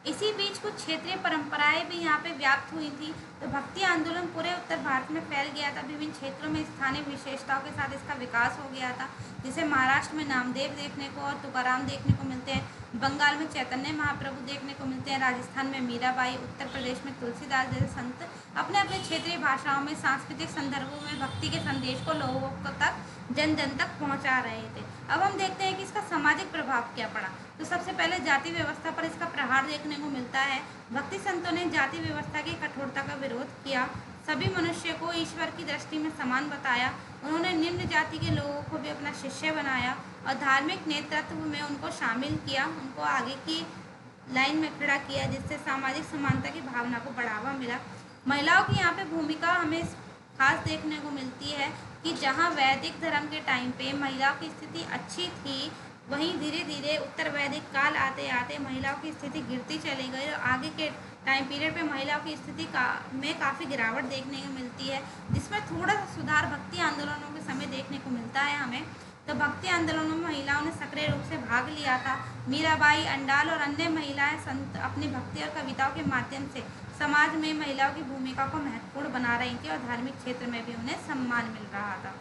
इसी बीच कुछ क्षेत्रीय परंपराएं भी यहाँ पे व्याप्त हुई थी। तो भक्ति आंदोलन पूरे उत्तर भारत में फैल गया था। विभिन्न क्षेत्रों में स्थानीय विशेषताओं के साथ इसका विकास हो गया था। जैसे महाराष्ट्र में नामदेव देखने को और तुकाराम देखने को मिलते हैं, बंगाल में चैतन्य महाप्रभु देखने को मिलते हैं, राजस्थान में मीराबाई, उत्तर प्रदेश में तुलसीदास जैसे संत अपने अपने क्षेत्रीय भाषाओं में सांस्कृतिक संदर्भों में भक्ति के संदेश को लोगों तक जन जन तक पहुंचा रहे थे। अब हम देखते हैं कि इसका सामाजिक प्रभाव क्या पड़ा। तो सबसे पहले जाति व्यवस्था पर इसका प्रहार देखने को मिलता है। भक्ति संतों ने जाति व्यवस्था की कठोरता का विरोध किया, सभी मनुष्य को ईश्वर की दृष्टि में समान बताया। उन्होंने निम्न जाति के लोगों को भी अपना शिष्य बनाया और धार्मिक नेतृत्व में उनको शामिल किया, उनको आगे की लाइन में खड़ा किया, जिससे सामाजिक समानता की भावना को बढ़ावा मिला। महिलाओं की यहाँ पे भूमिका हमें खास देखने को मिलती है कि जहाँ वैदिक धर्म के टाइम पे महिलाओं की स्थिति अच्छी थी, वहीं धीरे धीरे उत्तर वैदिक काल आते आते महिलाओं की स्थिति गिरती चली गई और आगे के टाइम पीरियड पे महिलाओं की स्थिति में काफ़ी गिरावट देखने को मिलती है, जिसमें थोड़ा सा सुधार भक्ति आंदोलनों के समय देखने को मिलता है हमें। तो भक्ति आंदोलनों में महिलाओं ने सक्रिय रूप से भाग लिया था। मीराबाई, अंडाल और अन्य महिलाएं संत अपनी भक्ति और कविताओं के माध्यम से समाज में महिलाओं की भूमिका को महत्वपूर्ण बना रही थी और धार्मिक क्षेत्र में भी उन्हें सम्मान मिल रहा था।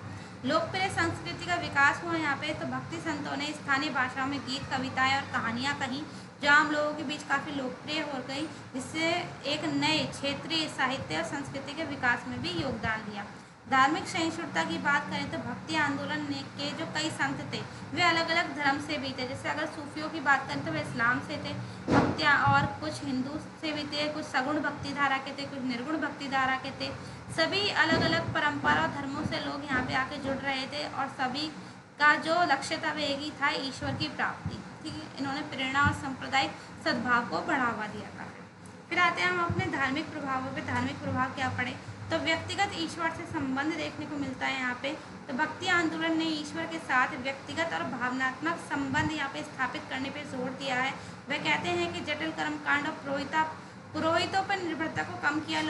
लोकप्रिय संस्कृति का विकास हुआ यहाँ पे। तो भक्ति संतों ने स्थानीय भाषाओं में गीत, कविताएं और कहानियाँ कहीं जो आम लोगों के बीच काफ़ी लोकप्रिय हो गई, जिससे एक नए क्षेत्रीय साहित्य और संस्कृति के विकास में भी योगदान दिया। धार्मिक सहिष्णुता की बात करें तो भक्ति आंदोलन के जो कई संत थे वे अलग अलग धर्म से भी थे। जैसे अगर सूफियों की बात करें तो वे इस्लाम से थे भक्तियाँ, और कुछ हिंदू से भी थे, कुछ सगुण भक्ति धारा के थे, कुछ निर्गुण भक्ति धारा के थे। सभी अलग अलग परंपरा और धर्मों से लोग यहाँ पे आके जुड़ रहे थे और सभी का जो लक्ष्य था वे एक ही था, ईश्वर की प्राप्ति। ठीक है, इन्होंने प्रेरणा और सांप्रदायिक सद्भाव को बढ़ावा दिया था। फिर आते हैं हम अपने धार्मिक प्रभावों पे। धार्मिक प्रभाव क्या पड़े, तो व्यक्तिगत ईश्वर से संबंध देखने को मिलता है यहाँ पे। तो भक्ति आंदोलन ने ईश्वर के साथ व्यक्तिगत और भावनात्मक संबंध यहाँ पे स्थापित करने पे जोर दिया है। वे कहते हैं कि जटिल कर्मकांड और पुरोहितों पर निर्भरता को कम किया,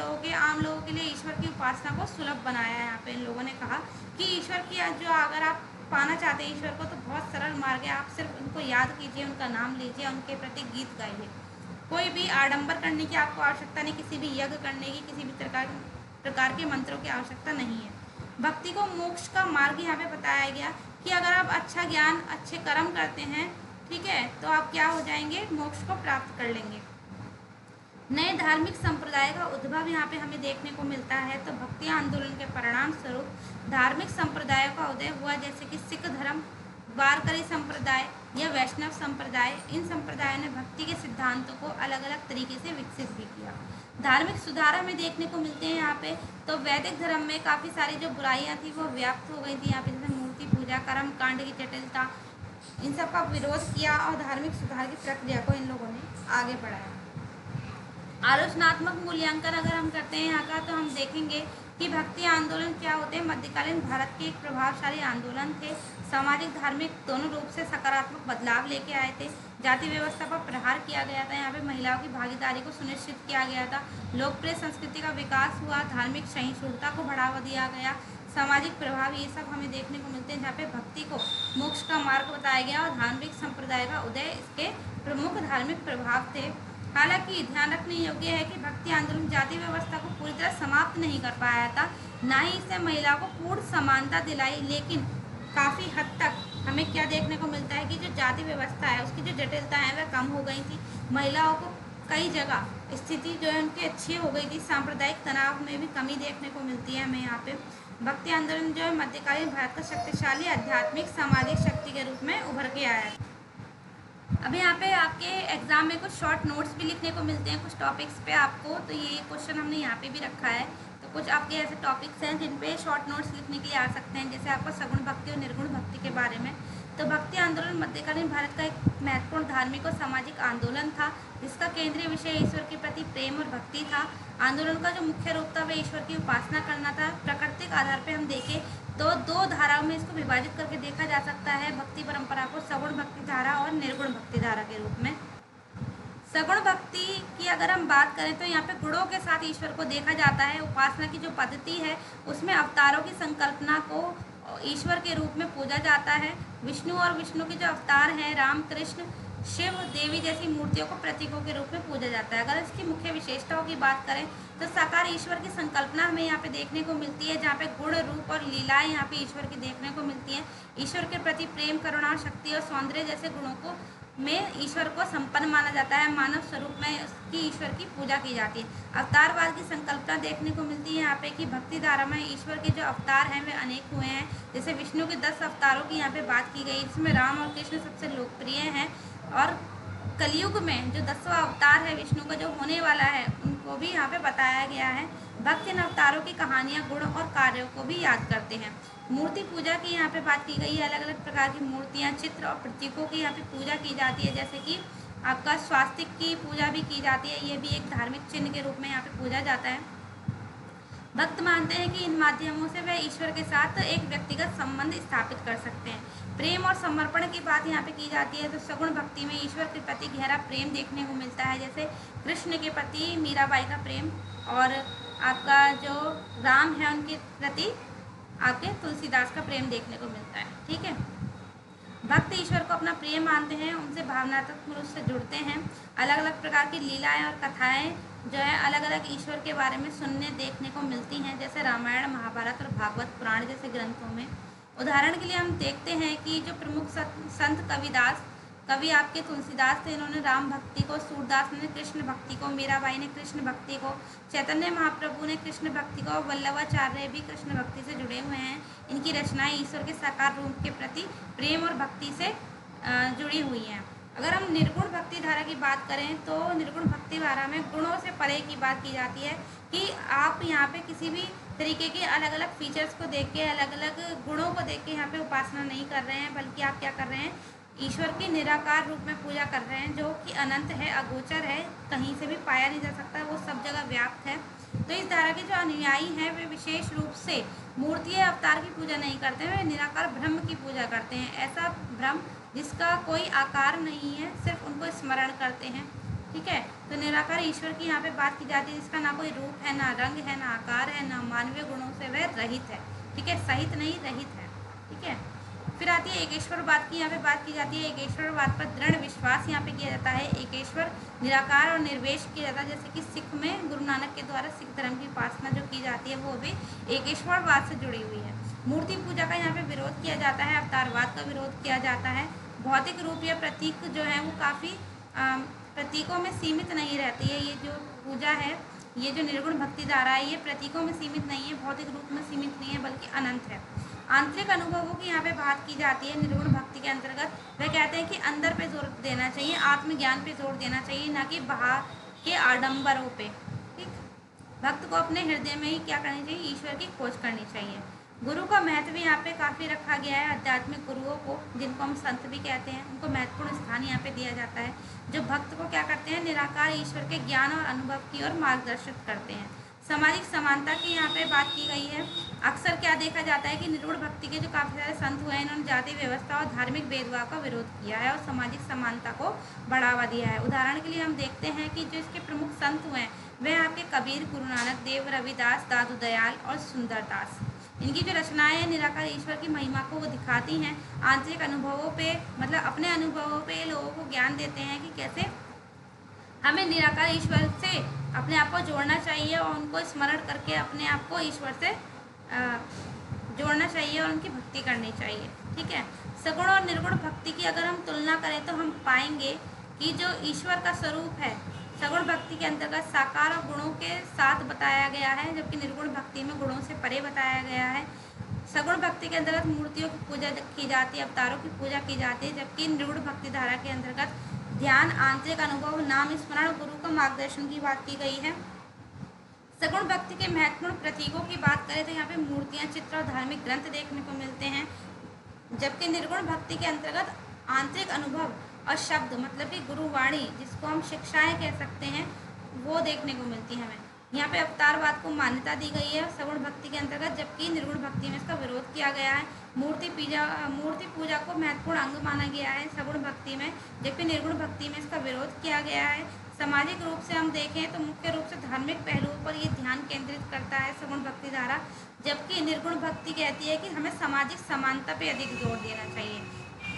आम लोगों के लिए ईश्वर की उपासना को सुलभ बनाया है। यहाँ पे इन लोगों ने कहा कि ईश्वर की जो अगर आप पाना चाहते हैं ईश्वर को, तो बहुत सरल मार्ग है, आप सिर्फ उनको याद कीजिए, उनका नाम लीजिए, उनके प्रति गीत गाइए। कोई भी आडंबर करने की आपको आवश्यकता नहीं, किसी भी यज्ञ करने की, किसी भी प्रकार के मंत्रों की आवश्यकता नहीं है। भक्ति को मोक्ष का मार्ग यहाँ पे बताया गया कि अगर आप अच्छा ज्ञान, अच्छे कर्म करते हैं, ठीक है, तो आप क्या हो जाएंगे, मोक्ष को प्राप्त कर लेंगे। नए धार्मिक संप्रदाय का उद्भव यहाँ पे हमें देखने को मिलता है। तो भक्ति आंदोलन के परिणाम स्वरूप धार्मिक संप्रदायों का उदय हुआ, जैसे कि सिख धर्म, वारकरी संप्रदाय या वैष्णव संप्रदाय। इन संप्रदायों ने भक्ति के सिद्धांतों को अलग अलग तरीके से विकसित भी किया। धार्मिक सुधार हमें देखने को मिलते हैं यहाँ पे। तो वैदिक धर्म में काफ़ी सारी जो बुराइयाँ थी वो व्याप्त हो गई थी यहाँ पे, जैसे मूर्ति पूजा, कर्म कांड की जटिलता, इन सब का विरोध किया और धार्मिक सुधार की प्रक्रिया को इन लोगों ने आगे बढ़ाया। आलोचनात्मक मूल्यांकन अगर हम करते हैं यहाँ का, तो हम देखेंगे कि भक्ति आंदोलन क्या होते हैं। मध्यकालीन भारत के एक प्रभावशाली आंदोलन थे, सामाजिक धार्मिक दोनों रूप से सकारात्मक बदलाव लेके आए थे। जाति व्यवस्था पर प्रहार किया गया था, यहाँ पे महिलाओं की भागीदारी को सुनिश्चित किया गया था। लोकप्रिय संस्कृति का विकास हुआ, धार्मिक सहिष्णुता को बढ़ावा दिया गया। सामाजिक प्रभाव ये सब हमें देखने को मिलते हैं, जहाँ पे भक्ति को मोक्ष का मार्ग बताया गया और धार्मिक संप्रदाय का उदय इसके प्रमुख धार्मिक प्रभाव थे। हालांकि ध्यान रखने योग्य है कि भक्ति आंदोलन जाति व्यवस्था को पूरी तरह समाप्त नहीं कर पाया था, ना ही इससे महिलाओं को पूर्ण समानता दिलाई, लेकिन काफ़ी हद तक हमें क्या देखने को मिलता है कि जो जाति व्यवस्था है उसकी जो जटिलता है वह कम हो गई थी। महिलाओं को कई जगह स्थिति जो है उनकी अच्छी हो गई थी। सांप्रदायिक तनाव में भी कमी देखने को मिलती है हमें यहाँ पे। भक्ति आंदोलन जो है मध्यकालीन भारत का शक्तिशाली आध्यात्मिक सामाजिक शक्ति के रूप में उभर के आया है। अब यहाँ पे आपके एग्जाम में कुछ शॉर्ट नोट्स भी लिखने को मिलते हैं कुछ टॉपिक्स पे आपको, तो ये क्वेश्चन हमने यहाँ पे भी रखा है। तो कुछ आपके ऐसे टॉपिक्स हैं जिन पे शॉर्ट नोट्स लिखने के लिए आ सकते हैं, जैसे आपको सगुण भक्ति और निर्गुण भक्ति के बारे में। तो भक्ति आंदोलन मध्यकालीन भारत का एक महत्वपूर्ण धार्मिक और सामाजिक आंदोलन था, जिसका केंद्रीय विषय ईश्वर के प्रति प्रेम और भक्ति था। आंदोलन का जो मुख्य रूप था वह ईश्वर की उपासना करना था। प्राकृतिक आधार पर हम देखें तो दो धाराओं में इसको विभाजित करके देखा जा सकता है, भक्ति परंपरा को सगुण भक्ति धारा और निर्गुण भक्ति धारा के रूप में। सगुण भक्ति की अगर हम बात करें तो यहाँ पे गुणों के साथ ईश्वर को देखा जाता है। उपासना की जो पद्धति है उसमें अवतारों की संकल्पना को ईश्वर के रूप में पूजा जाता है। विष्णु और विष्णु के जो अवतार हैं, राम, कृष्ण, शिव, देवी जैसी मूर्तियों को प्रतीकों के रूप में पूजा जाता है। अगर इसकी मुख्य विशेषताओं की बात करें तो साकार ईश्वर की संकल्पना हमें यहाँ पे देखने को मिलती है, जहाँ पे गुण, रूप और लीलाएं यहाँ पे ईश्वर की देखने को मिलती हैं। ईश्वर के प्रति प्रेम, करुणा, शक्ति और सौंदर्य जैसे गुणों को में ईश्वर को संपन्न माना जाता है। मानव स्वरूप में उसकी ईश्वर की पूजा की जाती है। अवतारवाद की संकल्पना देखने को मिलती है यहाँ पे कि भक्ति धारा में ईश्वर के जो अवतार हैं वे अनेक हुए हैं। जैसे विष्णु के 10 अवतारों की यहाँ पे बात की गई, जिसमें राम और कृष्ण सबसे लोकप्रिय हैं। और कलयुग में जो 10वां अवतार है विष्णु का जो होने वाला है, उनको भी यहाँ पे बताया गया है। भक्त इन अवतारों की कहानियाँ, गुण और कार्यों को भी याद करते हैं। मूर्ति पूजा की यहाँ पे बात की गई है। अलग अलग प्रकार की मूर्तियाँ, चित्र और प्रतीकों की यहाँ पे पूजा की जाती है। जैसे कि आपका स्वास्तिक की पूजा भी की जाती है, ये भी एक धार्मिक चिन्ह के रूप में यहाँ पे पूजा जाता है। भक्त मानते हैं कि इन माध्यमों से वह ईश्वर के साथ एक व्यक्तिगत संबंध स्थापित कर सकते हैं। प्रेम और समर्पण की बात यहाँ पे की जाती है। तो सगुण भक्ति में ईश्वर के प्रति गहरा प्रेम देखने को मिलता है, जैसे कृष्ण के प्रति मीराबाई का प्रेम, और आपका जो राम है उनके प्रति आपके तुलसीदास का प्रेम देखने को मिलता है। ठीक है, भक्त ईश्वर को अपना प्रिय मानते हैं, उनसे भावनात्मक रूप से जुड़ते हैं। अलग अलग प्रकार की लीलाएं और कथाएं जो है अलग अलग ईश्वर के बारे में सुनने देखने को मिलती हैं, जैसे रामायण, महाभारत और भागवत पुराण जैसे ग्रंथों में। उदाहरण के लिए हम देखते हैं कि जो प्रमुख संत कवि आपके तुलसीदास थे, इन्होंने राम भक्ति को, सूरदास ने कृष्ण भक्ति को, मीराबाई ने कृष्ण भक्ति को, चैतन्य महाप्रभु ने कृष्ण भक्ति को, वल्लभाचार्य भी कृष्ण भक्ति से जुड़े हुए हैं। इनकी रचनाएं ईश्वर के साकार रूप के प्रति प्रेम और भक्ति से जुड़ी हुई हैं। अगर हम निर्गुण भक्ति धारा की बात करें तो निर्गुण भक्ति धारा में गुणों से परे की बात की जाती है कि आप यहाँ पे किसी भी तरीके के अलग अलग फीचर्स को देख के, अलग अलग गुणों को देख के यहाँ पे उपासना नहीं कर रहे हैं, बल्कि आप क्या कर रहे हैं, ईश्वर की निराकार रूप में पूजा कर रहे हैं, जो कि अनंत है, अगोचर है, कहीं से भी पाया नहीं जा सकता, वो सब जगह व्याप्त है। तो इस धारा के जो अनुयायी हैं वे विशेष रूप से मूर्ति या अवतार की पूजा नहीं करते हैं, वे निराकार ब्रह्म की पूजा करते हैं। ऐसा ब्रह्म जिसका कोई आकार नहीं है, सिर्फ उनको स्मरण करते हैं। ठीक है, तो निराकार ईश्वर की यहाँ पे बात की जाती है, जिसका ना कोई रूप है, ना रंग है, ना आकार है, ना मानवीय गुणों से वह रहित है। ठीक है, सहित नहीं, रहित है। ठीक है, फिर आती है एकेश्वरवाद की यहाँ पे बात की जाती है। एकेश्वरवाद पर दृढ़ विश्वास यहाँ पे किया जाता है। एकेश्वर निराकार और निर्वेश किया जाता है, जैसे कि सिख में गुरु नानक के द्वारा सिख धर्म की उपासना जो की जाती है वो भी एकेश्वरवाद से जुड़ी हुई है। मूर्ति पूजा का यहाँ पे विरोध किया जाता है, अवतारवाद का विरोध किया जाता है। भौतिक रूप या प्रतीक जो है वो काफ़ी प्रतीकों में सीमित नहीं रहती है। ये जो पूजा है, ये जो निर्गुण भक्ति धारा है, ये प्रतीकों में सीमित नहीं है, भौतिक रूप में सीमित नहीं है, बल्कि अनंत है। आंतरिक अनुभवों की यहाँ पे बात की जाती है निर्गुण भक्ति के अंतर्गत। वह कहते हैं कि अंदर पे जोर देना चाहिए, आत्मज्ञान पे जोर देना चाहिए, ना कि बाहर के आडंबरों पे। ठीक, भक्त को अपने हृदय में ही क्या करनी चाहिए, ईश्वर की खोज करनी चाहिए। गुरु का महत्व यहाँ पे काफ़ी रखा गया है। आध्यात्मिक गुरुओं को, जिनको हम संत भी कहते हैं, उनको महत्वपूर्ण स्थान यहाँ पे दिया जाता है, जो भक्त को क्या करते हैं, निराकार ईश्वर के ज्ञान और अनुभव की ओर मार्गदर्शित करते हैं। सामाजिक समानता की यहाँ पे बात की गई है। अक्सर क्या देखा जाता है कि निर्गुण भक्ति के जो काफ़ी सारे संत हुए हैं, इन्होंने जाति व्यवस्था और धार्मिक भेदभाव का विरोध किया है और सामाजिक समानता को बढ़ावा दिया है। उदाहरण के लिए हम देखते हैं कि जो इसके प्रमुख संत हुए हैं वह आपके कबीर, गुरु नानक देव, रविदास, दादू दयाल और सुंदरदास। इनकी जो रचनाएं हैं निराकार ईश्वर की महिमा को वो दिखाती हैं। आंतरिक अनुभवों पे, मतलब अपने अनुभवों पे लोगों को ज्ञान देते हैं कि कैसे हमें निराकार ईश्वर से अपने आप को जोड़ना चाहिए और उनको स्मरण करके अपने आप को ईश्वर से जोड़ना चाहिए और उनकी भक्ति करनी चाहिए। ठीक है, सगुण और निर्गुण भक्ति की अगर हम तुलना करें तो हम पाएंगे कि जो ईश्वर का स्वरूप है सगुण भक्ति के अंतर्गत साकार और गुणों के साथ बताया गया है, जबकि निर्गुण भक्ति में गुणों से परे बताया गया है। सगुण भक्ति के अंतर्गत मूर्तियों की पूजा की जाती है, अवतारों की पूजा की जाती है, जबकि निर्गुण भक्ति धारा के अंतर्गत ध्यान, आंतरिक अनुभव, नाम स्मरण, गुरु का मार्गदर्शन की बात की गई है। सगुण भक्ति के महत्वपूर्ण प्रतीकों की बात करें तो यहाँ पे मूर्तियाँ, चित्र और धार्मिक ग्रंथ देखने को मिलते हैं, जबकि निर्गुण भक्ति के अंतर्गत आंतरिक अनुभव और शब्द, मतलब कि गुरुवाणी, जिसको हम शिक्षाएं कह सकते हैं, वो देखने को मिलती है हमें। यहाँ पे अवतारवाद को मान्यता दी गई है सगुण भक्ति के अंतर्गत, जबकि निर्गुण भक्ति में इसका विरोध किया गया है। मूर्ति पूजा को महत्वपूर्ण अंग माना गया है सगुण भक्ति में, जबकि निर्गुण भक्ति में इसका विरोध किया गया है। सामाजिक रूप से हम देखें तो मुख्य रूप से धार्मिक पहलुओं पर ये ध्यान केंद्रित करता है सगुण भक्ति धारा, जबकि निर्गुण भक्ति कहती है कि हमें सामाजिक समानता पे अधिक जोर देना चाहिए।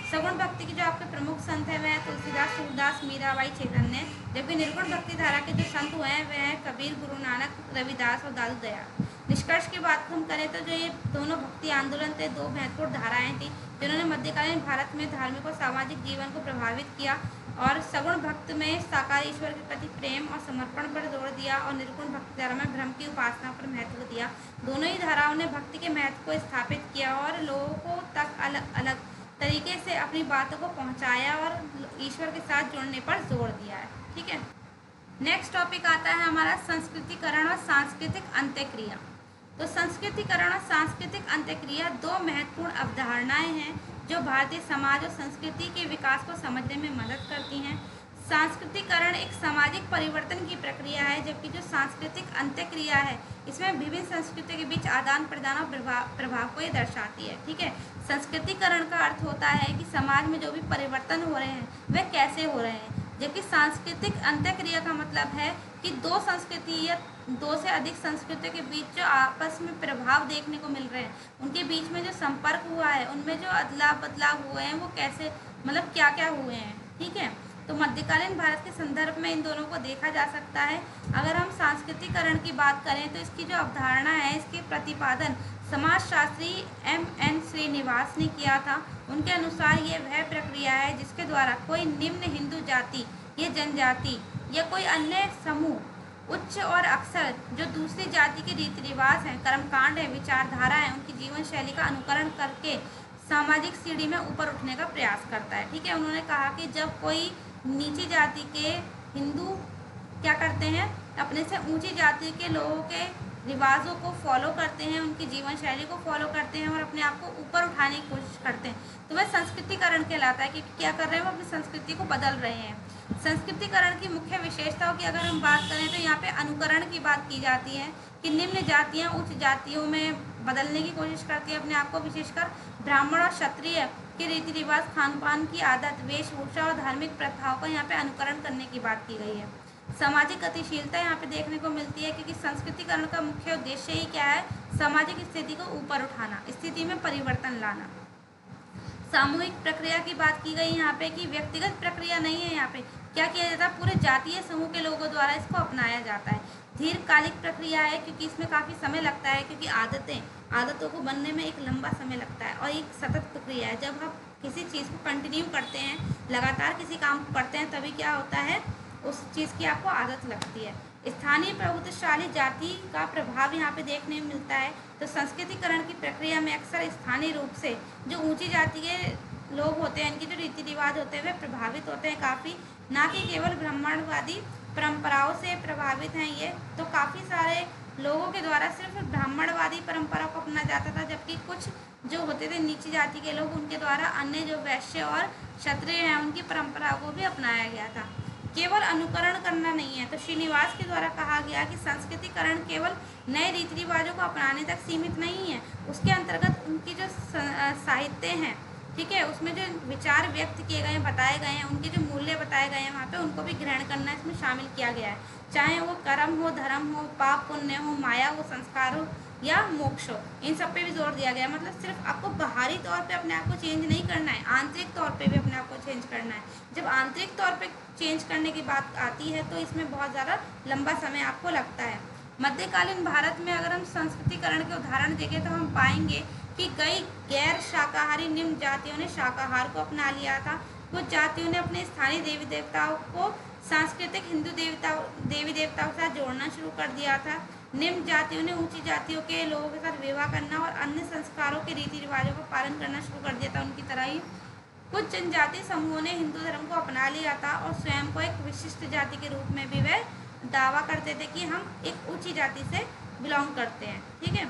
सगुण भक्ति के जो आपके प्रमुख संत हैं वह हैं तुलसीदास, सूरदास, मीराबाई, चैतन्य। जबकि निर्गुण भक्ति धारा के जो संत हुए हैं वह हैं कबीर, गुरु नानक, रविदास और दादू दयाल। निष्कर्ष की बात हम करें तो जो ये दोनों भक्ति आंदोलन थे, दो महत्वपूर्ण धाराएं थी जिन्होंने मध्यकालीन भारत में धार्मिक और सामाजिक जीवन को प्रभावित किया। और सगुण भक्त में साकार ईश्वर के प्रति प्रेम और समर्पण पर जोर दिया और निर्गुण भक्ति धारा में ब्रह्म की उपासना पर महत्व दिया। दोनों ही धाराओं ने भक्ति के महत्व को स्थापित किया और लोगों को तक अलग अलग तरीके से अपनी बातों को पहुंचाया और ईश्वर के साथ जुड़ने पर जोर दिया है। ठीक है, नेक्स्ट टॉपिक आता है हमारा संस्कृतिकरण और सांस्कृतिक अंत्यक्रिया। तो संस्कृतिकरण और सांस्कृतिक अंत्यक्रिया दो महत्वपूर्ण अवधारणाएं हैं जो भारतीय समाज और संस्कृति के विकास को समझने में मदद करती हैं। सांस्कृतिकरण एक सामाजिक परिवर्तन की प्रक्रिया है, जबकि जो सांस्कृतिक अंत्यक्रिया है इसमें विभिन्न संस्कृतियों के बीच आदान प्रदान और प्रभाव को ये दर्शाती है। ठीक है, संस्कृतिकरण का अर्थ होता है कि समाज में जो भी परिवर्तन हो रहे हैं वे कैसे हो रहे हैं, जबकि सांस्कृतिक अंत्यक्रिया का मतलब है कि दो संस्कृति या दो से अधिक संस्कृतियों के बीच जो आपस में प्रभाव देखने को मिल रहे हैं, उनके बीच में जो संपर्क हुआ है, उनमें जो अदला बदलाव हुए हैं वो कैसे, मतलब क्या क्या हुए हैं। ठीक है, तो मध्यकालीन भारत के संदर्भ में इन दोनों को देखा जा सकता है। अगर हम सांस्कृतिकरण की बात करें तो इसकी जो अवधारणा है, इसके प्रतिपादन समाजशास्त्री M.N. श्रीनिवास ने किया था। उनके अनुसार ये वह प्रक्रिया है जिसके द्वारा कोई निम्न हिंदू जाति या जनजाति या कोई अन्य समूह उच्च और अक्सर जो दूसरी जाति के रीति रिवाज हैं, कर्मकांड है, विचारधारा है, उनकी जीवन शैली का अनुकरण करके सामाजिक सीढ़ी में ऊपर उठने का प्रयास करता है। ठीक है, उन्होंने कहा कि जब कोई नीची जाति के हिंदू क्या करते हैं, अपने से ऊंची जाति के लोगों के रिवाजों को फॉलो करते हैं, उनकी जीवन शैली को फॉलो करते हैं और अपने आप को ऊपर उठाने की कोशिश करते हैं, तो वह संस्कृतिकरण कहलाता है। क्योंकि क्या कर रहे हैं, वो अपनी संस्कृति को बदल रहे हैं। संस्कृतिकरण की मुख्य विशेषताओं की अगर हम बात करें तो यहाँ पे अनुकरण की बात की जाती है कि निम्न जातियाँ उच्च जातियों में बदलने की कोशिश करती है अपने आप को, विशेषकर ब्राह्मण और क्षत्रिय के रीति रिवाज, खान पान की आदत, वेशभूषा और धार्मिक प्रथाओं का यहाँ पे अनुकरण करने की बात की गई है। सामाजिक गतिशीलता यहाँ पे देखने को मिलती है क्योंकि संस्कृतिकरण का मुख्य उद्देश्य ही क्या है, सामाजिक स्थिति को ऊपर उठाना, स्थिति में परिवर्तन लाना। सामूहिक प्रक्रिया की बात की गई यहाँ पे कि व्यक्तिगत प्रक्रिया नहीं है, यहाँ पे क्या किया जाता है, पूरे जातीय समूह के लोगों द्वारा इसको अपनाया जाता है। दीर्घकालिक प्रक्रिया है क्योंकि इसमें काफ़ी समय लगता है, क्योंकि आदतों को बनने में एक लंबा समय लगता है। और एक सतत प्रक्रिया है, जब आप किसी चीज़ को कंटिन्यू करते हैं, लगातार किसी काम को करते हैं, तभी क्या होता है, उस चीज़ की आपको आदत लगती है। स्थानीय प्रभुत्वशाली जाति का प्रभाव यहाँ पे देखने में मिलता है। तो संस्कृतिकरण की प्रक्रिया में अक्सर स्थानीय रूप से जो ऊंची जाति के लोग होते हैं, इनके जो रीति रिवाज होते हैं वे प्रभावित होते हैं काफ़ी, ना कि केवल ब्राह्मणवादी परंपराओं से प्रभावित हैं ये। तो काफ़ी सारे लोगों के द्वारा सिर्फ ब्राह्मणवादी परंपरा को अपनाया जाता था, जबकि कुछ जो होते थे नीची जाति के लोग, उनके द्वारा अन्य जो वैश्य और क्षत्रिय हैं उनकी परंपरा को भी अपनाया गया था। केवल अनुकरण करना नहीं है। तो श्रीनिवास के द्वारा कहा गया कि संस्कृतिकरण केवल नए रीति रिवाजों को अपनाने तक सीमित नहीं है, उसके अंतर्गत उनकी जो साहित्य हैं, ठीक है, उसमें जो विचार व्यक्त किए गए हैं, बताए गए हैं, उनके जो मूल्य बताए गए हैं वहाँ पे, उनको भी ग्रहण करना इसमें शामिल किया गया है। चाहे वो कर्म हो, धर्म हो, पाप पुण्य हो, माया हो, संस्कार हो या मोक्ष हो, इन सब पे भी जोर दिया गया है। मतलब सिर्फ आपको बाहरी तौर पे अपने आप को चेंज नहीं करना है, आंतरिक तौर पे भी अपने आप को चेंज करना है। जब आंतरिक तौर पे चेंज करने की बात आती है तो इसमें बहुत ज़्यादा लंबा समय आपको लगता है। मध्यकालीन भारत में अगर हम संस्कृतिकरण के उदाहरण देखें तो हम पाएंगे कि कई गैर शाकाहारी निम्न जातियों ने शाकाहार को अपना लिया था। कुछ जातियों ने अपने स्थानीय देवी देवताओं को सांस्कृतिक हिंदू देवी देवताओं के साथ जोड़ना शुरू कर दिया था। निम्न जातियों ने ऊंची जातियों के लोगों के साथ विवाह करना और अन्य संस्कारों के रीति रिवाजों का पालन करना शुरू कर दिया था उनकी तरह ही। कुछ जनजातीय समूहों ने हिंदू धर्म को अपना लिया था और स्वयं को एक विशिष्ट जाति के रूप में भी वह दावा करते थे कि हम एक ऊंची जाति से बिलोंग करते हैं। ठीक है,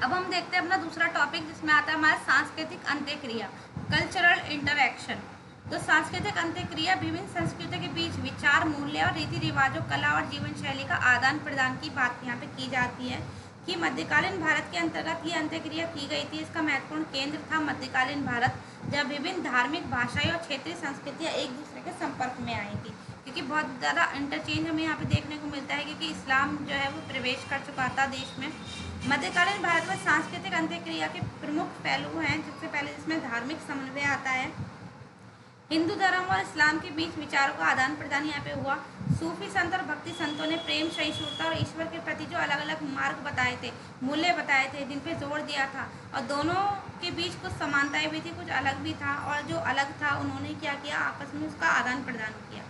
अब हम देखते हैं अपना दूसरा टॉपिक जिसमें आता है हमारा सांस्कृतिक अंत्यक्रिया, कल्चरल इंटरैक्शन। तो सांस्कृतिक अंत्यक्रिया विभिन्न संस्कृतियों के बीच विचार, मूल्य और रीति रिवाजों, कला और जीवन शैली का आदान प्रदान की बात यहाँ पे की जाती है। कि मध्यकालीन भारत के अंतर्गत ये अंत्यक्रिया की गई थी। इसका महत्वपूर्ण केंद्र था मध्यकालीन भारत, जब विभिन्न धार्मिक, भाषाई और क्षेत्रीय संस्कृतियाँ एक दूसरे के संपर्क में आई थी। क्योंकि बहुत ज़्यादा इंटरचेंज हमें यहाँ पे देखने को मिलता है, क्योंकि इस्लाम जो है वो प्रवेश कर चुका था देश में। मध्यकालीन भारत में सांस्कृतिक अंत्यक्रिया के प्रमुख पहलू हैं। सबसे पहले इसमें धार्मिक समन्वय आता है। हिंदू धर्म और इस्लाम के बीच विचारों का आदान प्रदान यहाँ पे हुआ। सूफी संत और भक्ति संतों ने प्रेम, सहिष्णुता और ईश्वर के प्रति जो अलग अलग मार्ग बताए थे, मूल्य बताए थे, जिन पे जोर दिया था, और दोनों के बीच कुछ समानताएं भी थी, कुछ अलग भी था, और जो अलग था उन्होंने क्या किया, आपस में उसका आदान प्रदान किया।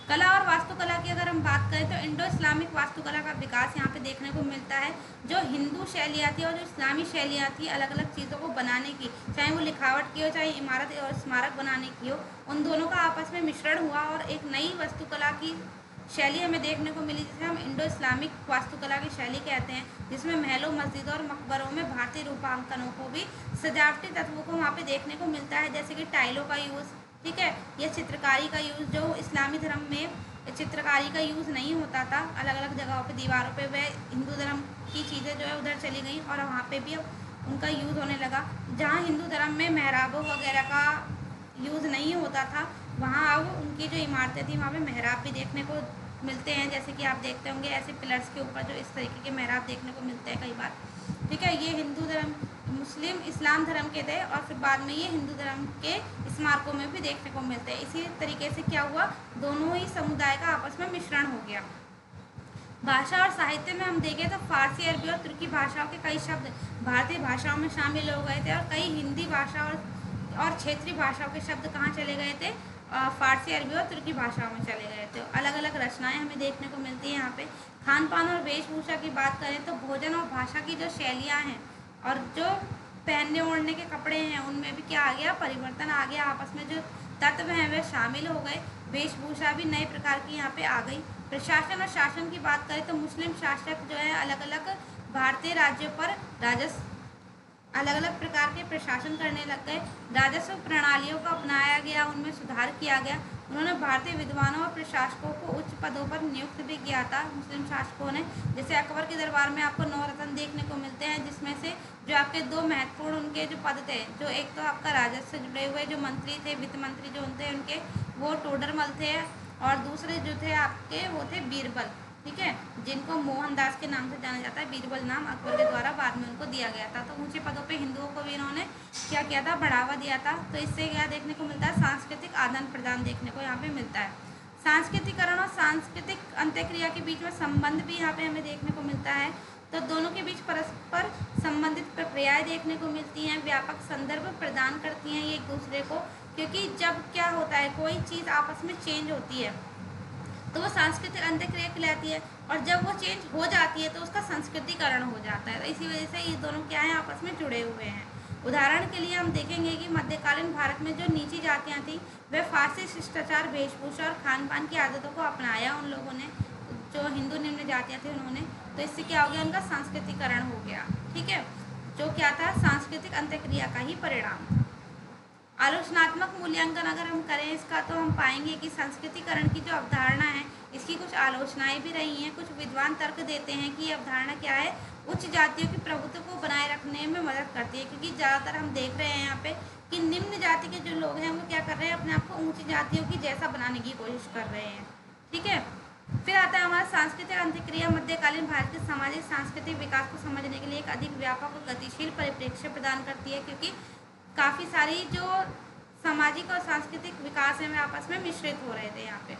कला और वास्तुकला की अगर हम बात करें तो इंडो इस्लामिक वास्तुकला का विकास यहाँ पे देखने को मिलता है। जो हिंदू शैलियाँ थी और जो इस्लामी शैलियाँ थी, अलग अलग चीज़ों को बनाने की, चाहे वो लिखावट की हो, चाहे इमारत और स्मारक बनाने की हो, उन दोनों का आपस में मिश्रण हुआ और एक नई वास्तुकला की शैली हमें देखने को मिली, जिसे हम इंडो इस्लामिक वास्तुकला की शैली कहते हैं, जिसमें महलों, मस्जिदों और मकबरों में भारतीय रूपांकनों को भी, सजावटी तत्वों को वहाँ पे देखने को मिलता है, जैसे कि टाइलों का यूज़, ठीक है, या चित्रकारी का यूज़। जो इस्लामी धर्म में चित्रकारी का यूज़ नहीं होता था, अलग अलग जगहों पे दीवारों पे, वह हिंदू धर्म की चीज़ें जो है उधर चली गई और वहाँ पे भी अब उनका यूज़ होने लगा। जहाँ हिंदू धर्म में मेहराबों वगैरह का यूज़ नहीं होता था, वहाँ अब उनकी जो इमारतें थी वहाँ पे मेहराब भी देखने को मिलते हैं, जैसे कि आप देखते होंगे ऐसे पिलर्स के ऊपर जो इस तरीके के मेहराब देखने को मिलते हैं कई बार, ठीक है। ये हिंदू धर्म, मुस्लिम, इस्लाम धर्म के थे और फिर बाद में ये हिंदू धर्म के स्मारकों में भी देखने को मिलते हैं। इसी तरीके से क्या हुआ, दोनों ही समुदाय का आपस में मिश्रण हो गया। भाषा और साहित्य में हम देखें तो फारसी, अरबी और तुर्की भाषाओं के कई शब्द भारतीय भाषाओं में शामिल हो गए थे और कई हिंदी भाषा और क्षेत्रीय भाषाओं के शब्द कहाँ चले गए थे, फारसी, अरबी और तुर्की भाषाओं में चले गए थे। अलग अलग रचनाएं हमें देखने को मिलती हैं यहाँ पे। खान पान और वेशभूषा की बात करें तो भोजन और भाषा की जो शैलियाँ हैं और जो पहनने ओढ़ने के कपड़े हैं, उनमें भी क्या आ गया, परिवर्तन आ गया। आपस में जो तत्व हैं वे शामिल हो गए। वेशभूषा भी नए प्रकार की यहाँ पे आ गई। प्रशासन और शासन की बात करें तो मुस्लिम शासक जो है अलग अलग भारतीय राज्यों पर राजस्व, अलग अलग प्रकार के प्रशासन करने लग गए। राजस्व प्रणालियों को अपनाया गया, उनमें सुधार किया गया। उन्होंने भारतीय विद्वानों और प्रशासकों को उच्च पदों पर नियुक्त भी किया था मुस्लिम शासकों ने। जैसे अकबर के दरबार में आपको 9 रत्न देखने को मिलते हैं, जिसमें से जो आपके 2 महत्वपूर्ण उनके जो पद थे, जो एक तो आपका राजस्व से जुड़े हुए जो मंत्री थे, वित्त मंत्री जो थे उनके, वो टोडरमल थे, और दूसरे जो थे आपके वो थे बीरबल, ठीक है, जिनको मोहनदास के नाम से जाना जाता है। बीरबल नाम अकबर के द्वारा बाद में उनको दिया गया था। तो ऊंचे पदों पे हिंदुओं को भी इन्होंने क्या किया था, बढ़ावा दिया था। तो इससे क्या देखने को मिलता है, सांस्कृतिक आदान प्रदान देखने को यहाँ पे मिलता है। सांस्कृतिकरण और सांस्कृतिक अंत्यक्रिया के बीच में संबंध भी यहाँ पे हमें देखने को मिलता है। तो दोनों के बीच परस्पर संबंधित प्रक्रियाएं देखने को मिलती हैं, व्यापक संदर्भ प्रदान करती हैं ये एक दूसरे को, क्योंकि जब क्या होता है, कोई चीज़ आपस में चेंज होती है तो वो सांस्कृतिक अंत्यक्रिया कहलाती है, और जब वो चेंज हो जाती है तो उसका संस्कृतिकरण हो जाता है। तो इसी वजह से ये दोनों क्या हैं, आपस में जुड़े हुए हैं। उदाहरण के लिए हम देखेंगे कि मध्यकालीन भारत में जो नीची जातियाँ थीं, वे फारसी शिष्टाचार, वेशभूषा और खान पान की आदतों को अपनाया उन लोगों ने, जो हिंदू निम्न जातियाँ थी उन्होंने। तो इससे क्या हो गया, उनका सांस्कृतिकरण हो गया, ठीक है, जो क्या था, सांस्कृतिक अंत्यक्रिया का ही परिणाम था। आलोचनात्मक मूल्यांकन अगर हम करें इसका, तो हम पाएंगे कि संस्कृतिकरण की जो अवधारणा है, इसकी कुछ आलोचनाएं भी रही हैं। कुछ विद्वान तर्क देते हैं कि ये अवधारणा क्या है, उच्च जातियों के प्रभुत्व को बनाए रखने में मदद करती है, क्योंकि ज़्यादातर हम देख रहे हैं यहाँ पे कि निम्न जाति के जो लोग हैं वो क्या कर रहे हैं, अपने आप को ऊँची जातियों की जैसा बनाने की कोशिश कर रहे हैं, ठीक है। फिर आता है हमारा सांस्कृतिक अंत्यक्रिया। मध्यकालीन भारत के सामाजिक सांस्कृतिक विकास को समझने के लिए एक अधिक व्यापक और गतिशील परिप्रेक्ष्य प्रदान करती है, क्योंकि काफ़ी सारी जो सामाजिक और सांस्कृतिक विकास है वे आपस में मिश्रित हो रहे थे यहाँ पे,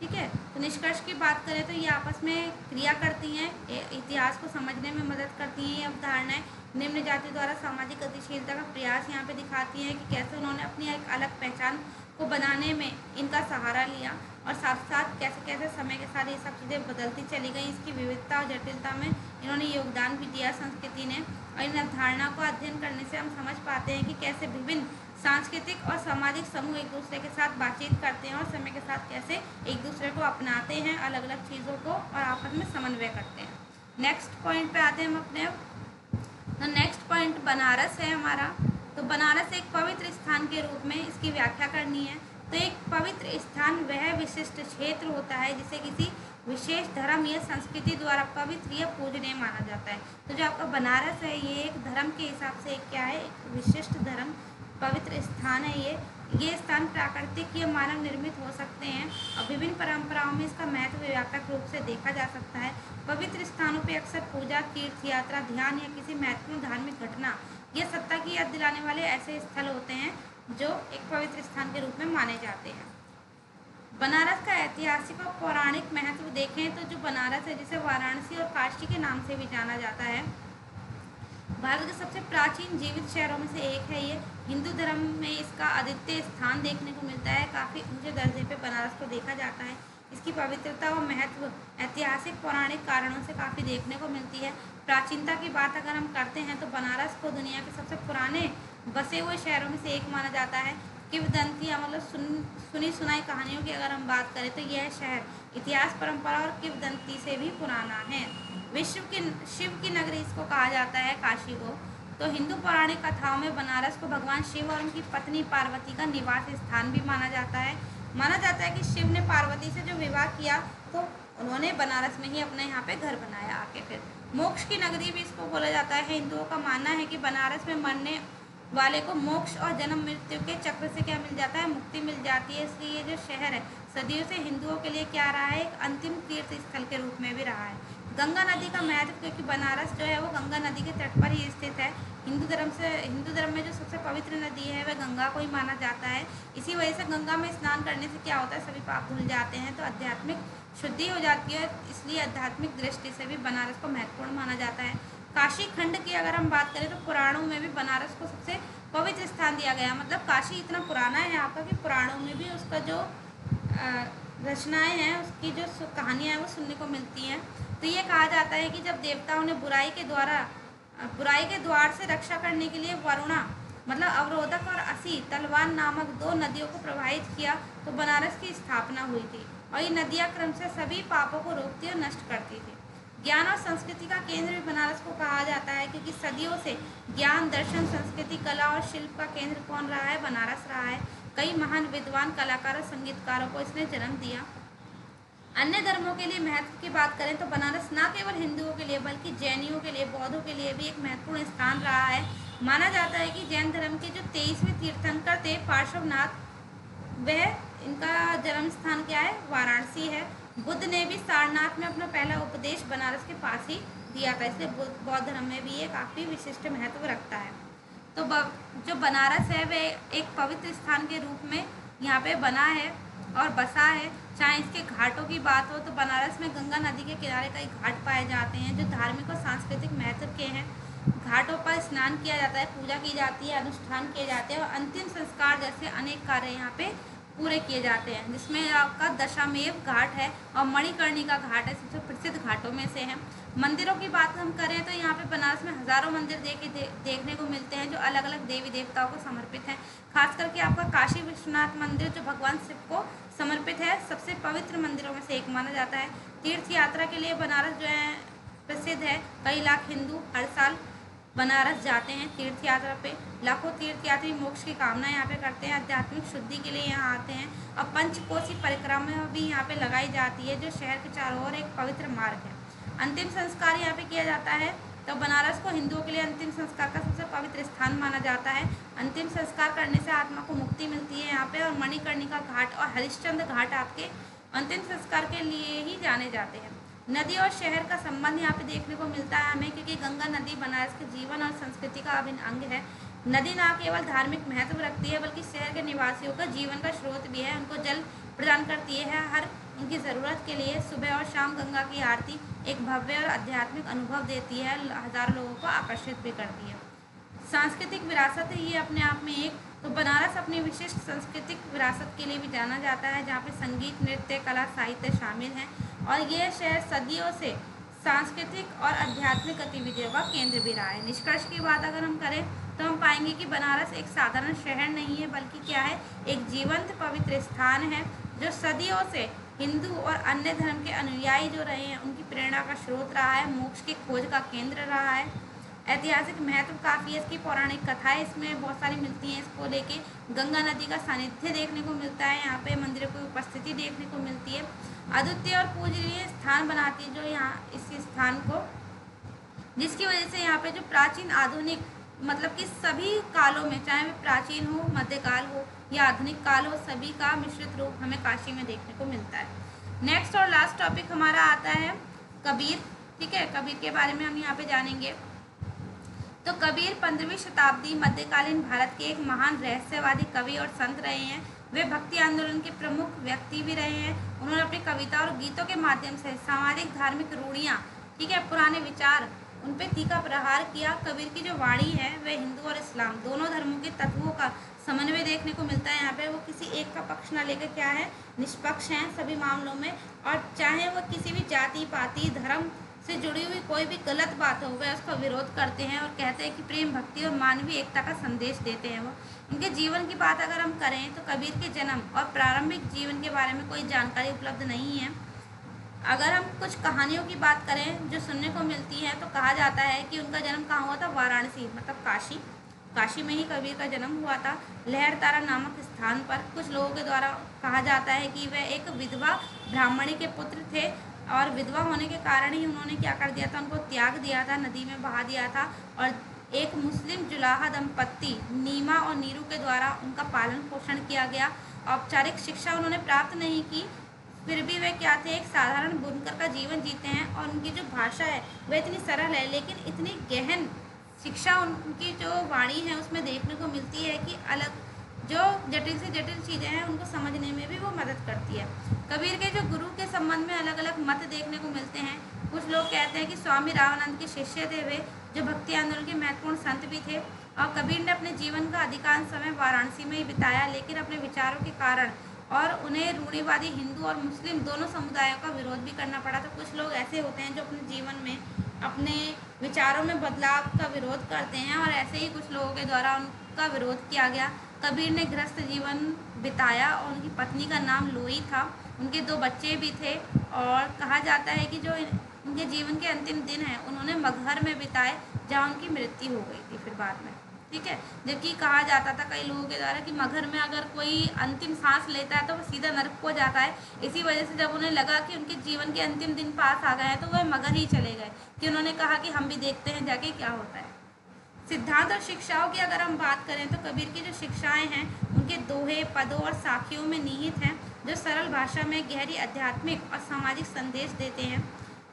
ठीक है। तो निष्कर्ष की बात करें तो ये आपस में क्रिया करती हैं, इतिहास को समझने में मदद करती हैं। ये अवधारणाएं निम्न जाति द्वारा सामाजिक गतिशीलता का प्रयास यहाँ पे दिखाती हैं कि कैसे उन्होंने अपनी एक अलग पहचान को बनाने में इनका सहारा लिया, और साथ साथ कैसे कैसे समय के साथ ये सब चीज़ें बदलती चली गई, इसकी विविधता और जटिलता में इन्होंने योगदान भी दिया संस्कृति ने। और इन अवधारणा को अध्ययन करने से हम समझ पाते हैं कि कैसे विभिन्न सांस्कृतिक और सामाजिक समूह एक दूसरे के साथ बातचीत करते हैं और समय के साथ कैसे एक दूसरे को अपनाते हैं, अलग अलग चीज़ों को, और आपस में समन्वय करते हैं। नेक्स्ट पॉइंट पे आते हैं हम अपने। तो नेक्स्ट पॉइंट बनारस है हमारा। तो बनारस एक पवित्र स्थान के रूप में इसकी व्याख्या करनी है। तो एक पवित्र स्थान वह विशिष्ट क्षेत्र होता है जिसे किसी विशेष धर्म या संस्कृति द्वारा पवित्र या पूजनीय माना जाता है। तो जो आपका बनारस है, ये एक धर्म के हिसाब से क्या है, एक विशिष्ट धर्म पवित्र स्थान है ये, ये स्थान प्राकृतिक या मानव निर्मित हो सकते हैं और विभिन्न परंपराओं में इसका महत्व व्यापक रूप से देखा जा सकता है। पवित्र स्थानों पर अक्सर पूजा, तीर्थ यात्रा, ध्यान या किसी महत्वपूर्ण धार्मिक घटना या सत्ता की याद दिलाने वाले ऐसे स्थल होते हैं जो एक पवित्र स्थान के रूप में माने जाते हैं। बनारस का ऐतिहासिक और पौराणिक महत्व देखें तो जो बनारस है, जिसे वाराणसी और काशी के नाम से भी जाना जाता है, भारत के सबसे प्राचीन जीवित शहरों में से एक है। ये हिंदू धर्म में इसका अद्वितीय स्थान देखने को मिलता है। काफ़ी ऊंचे दर्जे पे बनारस को देखा जाता है। इसकी पवित्रता और महत्व ऐतिहासिक पौराणिक कारणों से काफ़ी देखने को मिलती है। प्राचीनता की बात अगर हम करते हैं तो बनारस को दुनिया के सबसे पुराने बसे हुए शहरों में से एक माना जाता है। किंवदंती मतलब सुनी सुनाई कहानियों की अगर हम बात करें तो यह शहर इतिहास, परंपरा और किंवदंती से भी पुराना है। शिव की नगरी इसको कहा जाता है, काशी को। तो हिंदू पौराणिक कथाओं में बनारस को भगवान शिव और उनकी पत्नी पार्वती का निवास स्थान भी माना जाता है। माना जाता है कि शिव ने पार्वती से जो विवाह किया तो उन्होंने बनारस में ही अपने यहाँ पे घर बनाया आके। फिर मोक्ष की नगरी भी इसको बोला जाता है। हिंदुओं का मानना है कि बनारस में मरने वाले को मोक्ष और जन्म मृत्यु के चक्र से क्या मिल जाता है, मुक्ति मिल जाती है। इसलिए ये जो शहर है सदियों से हिंदुओं के लिए क्या रहा है, एक अंतिम तीर्थ स्थल के रूप में भी रहा है। गंगा नदी का महत्व, क्योंकि बनारस जो है वो गंगा नदी के तट पर ही स्थित है। हिंदू धर्म में जो सबसे पवित्र नदी है वह गंगा को ही माना जाता है। इसी वजह से गंगा में स्नान करने से क्या होता है, सभी पाप धुल जाते हैं, तो आध्यात्मिक शुद्धि हो जाती है। इसलिए आध्यात्मिक दृष्टि से भी बनारस को महत्वपूर्ण माना जाता है। काशी खंड की अगर हम बात करें तो पुराणों में भी बनारस को सबसे पवित्र स्थान दिया गया। मतलब काशी इतना पुराना है यहाँ का कि पुराणों में भी उसका जो रचनाएं हैं, उसकी जो कहानियाँ हैं वो सुनने को मिलती हैं। तो ये कहा जाता है कि जब देवताओं ने बुराई के द्वार से रक्षा करने के लिए वरुणा मतलब अवरोधक और असी तलवार नामक दो नदियों को प्रवाहित किया तो बनारस की स्थापना हुई थी। और ये नदियाँ क्रम से सभी पापों को रोकती और नष्ट करती थी। ज्ञान और संस्कृति का केंद्र भी बनारस को कहा जाता है, क्योंकि सदियों से ज्ञान, दर्शन, संस्कृति, कला और शिल्प का केंद्र कौन रहा है, बनारस रहा है। कई महान विद्वान, कलाकार और संगीतकारों को इसने जन्म दिया। अन्य धर्मों के लिए महत्व की बात करें तो बनारस न केवल हिंदुओं के लिए बल्कि जैनियों के लिए, बौद्धों के लिए भी एक महत्वपूर्ण स्थान रहा है। माना जाता है कि जैन धर्म के जो 23वें तीर्थंकर थे पार्श्वनाथ, वह इनका जन्म स्थान क्या है, वाराणसी है। बुद्ध ने भी सारनाथ में अपना पहला उपदेश बनारस के पास ही दिया था, इसलिए बौद्ध धर्म में भी ये काफ़ी विशिष्ट महत्व रखता है। तो जो बनारस है वह एक पवित्र स्थान के रूप में यहाँ पे बना है और बसा है। चाहे इसके घाटों की बात हो तो बनारस में गंगा नदी के किनारे कई घाट पाए जाते हैं जो धार्मिक और सांस्कृतिक महत्व के हैं। घाटों पर स्नान किया जाता है, पूजा की जाती है, अनुष्ठान किए जाते हैं और अंतिम संस्कार जैसे अनेक कार्य यहाँ पे पूरे किए जाते हैं, जिसमें आपका दशामेव घाट है और मणिकर्णिका घाट है, सबसे प्रसिद्ध घाटों में से है। मंदिरों की बात हम करें तो यहाँ पे बनारस में हज़ारों मंदिर देखने को मिलते हैं जो अलग अलग देवी देवताओं को समर्पित हैं। खास करके आपका काशी विश्वनाथ मंदिर जो भगवान शिव को समर्पित है, सबसे पवित्र मंदिरों में से एक माना जाता है। तीर्थ यात्रा के लिए बनारस जो है प्रसिद्ध है। कई लाख हिंदू हर साल बनारस जाते हैं तीर्थ यात्रा पे। लाखों तीर्थयात्री मोक्ष की कामना यहाँ पे करते हैं, आध्यात्मिक शुद्धि के लिए यहाँ आते हैं और पंचकोसी परिक्रमा भी यहाँ पे लगाई जाती है जो शहर के चारों ओर एक पवित्र मार्ग है। अंतिम संस्कार यहाँ पे किया जाता है, तो बनारस को हिंदुओं के लिए अंतिम संस्कार का सबसे पवित्र स्थान माना जाता है। अंतिम संस्कार करने से आत्मा को मुक्ति मिलती है यहाँ पे। और मणिकर्णिका घाट और हरिश्चंद्र घाट आपके अंतिम संस्कार के लिए ही जाने जाते हैं। नदी और शहर का संबंध यहाँ पे देखने को मिलता है हमें, क्योंकि गंगा नदी बनारस के जीवन और संस्कृति का अभिन्न अंग है। नदी न केवल धार्मिक महत्व रखती है बल्कि शहर के निवासियों का जीवन का स्रोत भी है। उनको जल प्रदान करती है हर उनकी ज़रूरत के लिए। सुबह और शाम गंगा की आरती एक भव्य और आध्यात्मिक अनुभव देती है, हज़ारों लोगों को आकर्षित भी करती है। सांस्कृतिक विरासत है ये अपने आप में एक। तो बनारस अपनी विशिष्ट सांस्कृतिक विरासत के लिए भी जाना जाता है, जहाँ पे संगीत, नृत्य, कला, साहित्य शामिल हैं। और यह शहर सदियों से सांस्कृतिक और आध्यात्मिक गतिविधियों का केंद्र भी रहा है। निष्कर्ष की बात अगर हम करें तो हम पाएंगे कि बनारस एक साधारण शहर नहीं है बल्कि क्या है, एक जीवंत पवित्र स्थान है जो सदियों से हिंदू और अन्य धर्म के अनुयायी जो रहे हैं उनकी प्रेरणा का स्रोत रहा है, मोक्ष की खोज का केंद्र रहा है। ऐतिहासिक महत्व काफ़ी है, इसकी पौराणिक कथाएं इसमें बहुत सारी मिलती हैं। इसको लेके गंगा नदी का सानिध्य देखने को मिलता है, यहाँ पे मंदिरों की उपस्थिति देखने को मिलती है। अद्वितीय और पूजनीय स्थान बनाती है जो यहाँ इस स्थान को, जिसकी वजह से यहाँ पे जो प्राचीन, आधुनिक मतलब कि सभी कालों में, चाहे वे प्राचीन हो, मध्यकाल हो या आधुनिक काल हो, सभी का मिश्रित रूप हमें काशी में देखने को मिलता है। नेक्स्ट और लास्ट टॉपिक हमारा आता है कबीर। ठीक है, कबीर के बारे में हम यहाँ पे जानेंगे। तो कबीर 15वीं शताब्दी मध्यकालीन भारत के एक महान रहस्यवादी कवि और संत रहे हैं। वे भक्ति आंदोलन के प्रमुख व्यक्ति भी रहे हैं। उन्होंने अपनी कविता और गीतों के माध्यम से सामाजिक धार्मिक रूढ़ियाँ, ठीक है, पुराने विचार, उन पे तीखा प्रहार किया। कबीर की जो वाणी है वह हिंदू और इस्लाम दोनों धर्मों के तत्वों का समन्वय देखने को मिलता है। यहाँ पे वो किसी एक का पक्ष ना लेकर क्या है, निष्पक्ष हैं सभी मामलों में। और चाहे वो किसी भी जाति पाति धर्म से जुड़ी हुई कोई भी गलत बात हो, वह उसका विरोध करते हैं और कहते हैं कि प्रेम भक्ति और मानवीय एकता का संदेश देते हैं वो। इनके जीवन की बात अगर हम करें तो कबीर के जन्म और प्रारंभिक जीवन के बारे में कोई जानकारी उपलब्ध नहीं है। अगर हम कुछ कहानियों की बात करें जो सुनने को मिलती है, तो कहा जाता है कि उनका जन्म कहाँ हुआ था, वाराणसी मतलब काशी में ही कबीर का जन्म हुआ था, लहरतारा नामक स्थान पर। कुछ लोगों के द्वारा कहा जाता है कि वह एक विधवा ब्राह्मणी के पुत्र थे और विधवा होने के कारण ही उन्होंने क्या कर दिया था, उनको त्याग दिया था, नदी में बहा दिया था। और एक मुस्लिम जुलाहा दंपत्ति नीमा और नीरू के द्वारा उनका पालन पोषण किया गया। औपचारिक शिक्षा उन्होंने प्राप्त नहीं की, फिर भी वे क्या थे, एक साधारण बुनकर का जीवन जीते हैं। और उनकी जो भाषा है वह इतनी सरल है, लेकिन इतनी गहन शिक्षा उनकी जो वाणी है उसमें देखने को मिलती है कि अलग जो जटिल से जटिल चीज़ें हैं उनको समझने में भी वो मदद करती है। कबीर के जो गुरु के संबंध में अलग अलग मत देखने को मिलते हैं। कुछ लोग कहते हैं कि स्वामी रामानंद के शिष्य थे वे, जो भक्ति आंदोलन के महत्वपूर्ण संत भी थे। और कबीर ने अपने जीवन का अधिकांश समय वाराणसी में ही बिताया, लेकिन अपने विचारों के कारण और उन्हें रूढ़िवादी हिंदू और मुस्लिम दोनों समुदायों का विरोध भी करना पड़ा। तो कुछ लोग ऐसे होते हैं जो अपने जीवन में अपने विचारों में बदलाव का विरोध करते हैं, और ऐसे ही कुछ लोगों के द्वारा उनका विरोध किया गया। कबीर ने गृहस्थ जीवन बिताया और उनकी पत्नी का नाम लोई था। उनके 2 बच्चे भी थे और कहा जाता है कि जो उनके जीवन के अंतिम दिन हैं उन्होंने मगहर में बिताए, जहाँ उनकी मृत्यु हो गई थी फिर बाद में। ठीक है, जबकि कहा जाता था कई लोगों के द्वारा कि मगहर में अगर कोई अंतिम सांस लेता है तो वो सीधा नरक को जाता है। इसी वजह से जब उन्हें लगा कि उनके जीवन के अंतिम दिन पास आ गए हैं तो वह मगहर ही चले गए, कि उन्होंने कहा कि हम भी देखते हैं जाके क्या होता है। सिद्धांत और शिक्षाओं की अगर हम बात करें तो कबीर की जो शिक्षाएं हैं उनके दोहे, पदों और साखियों में निहित हैं, जो सरल भाषा में गहरी आध्यात्मिक और सामाजिक संदेश देते हैं।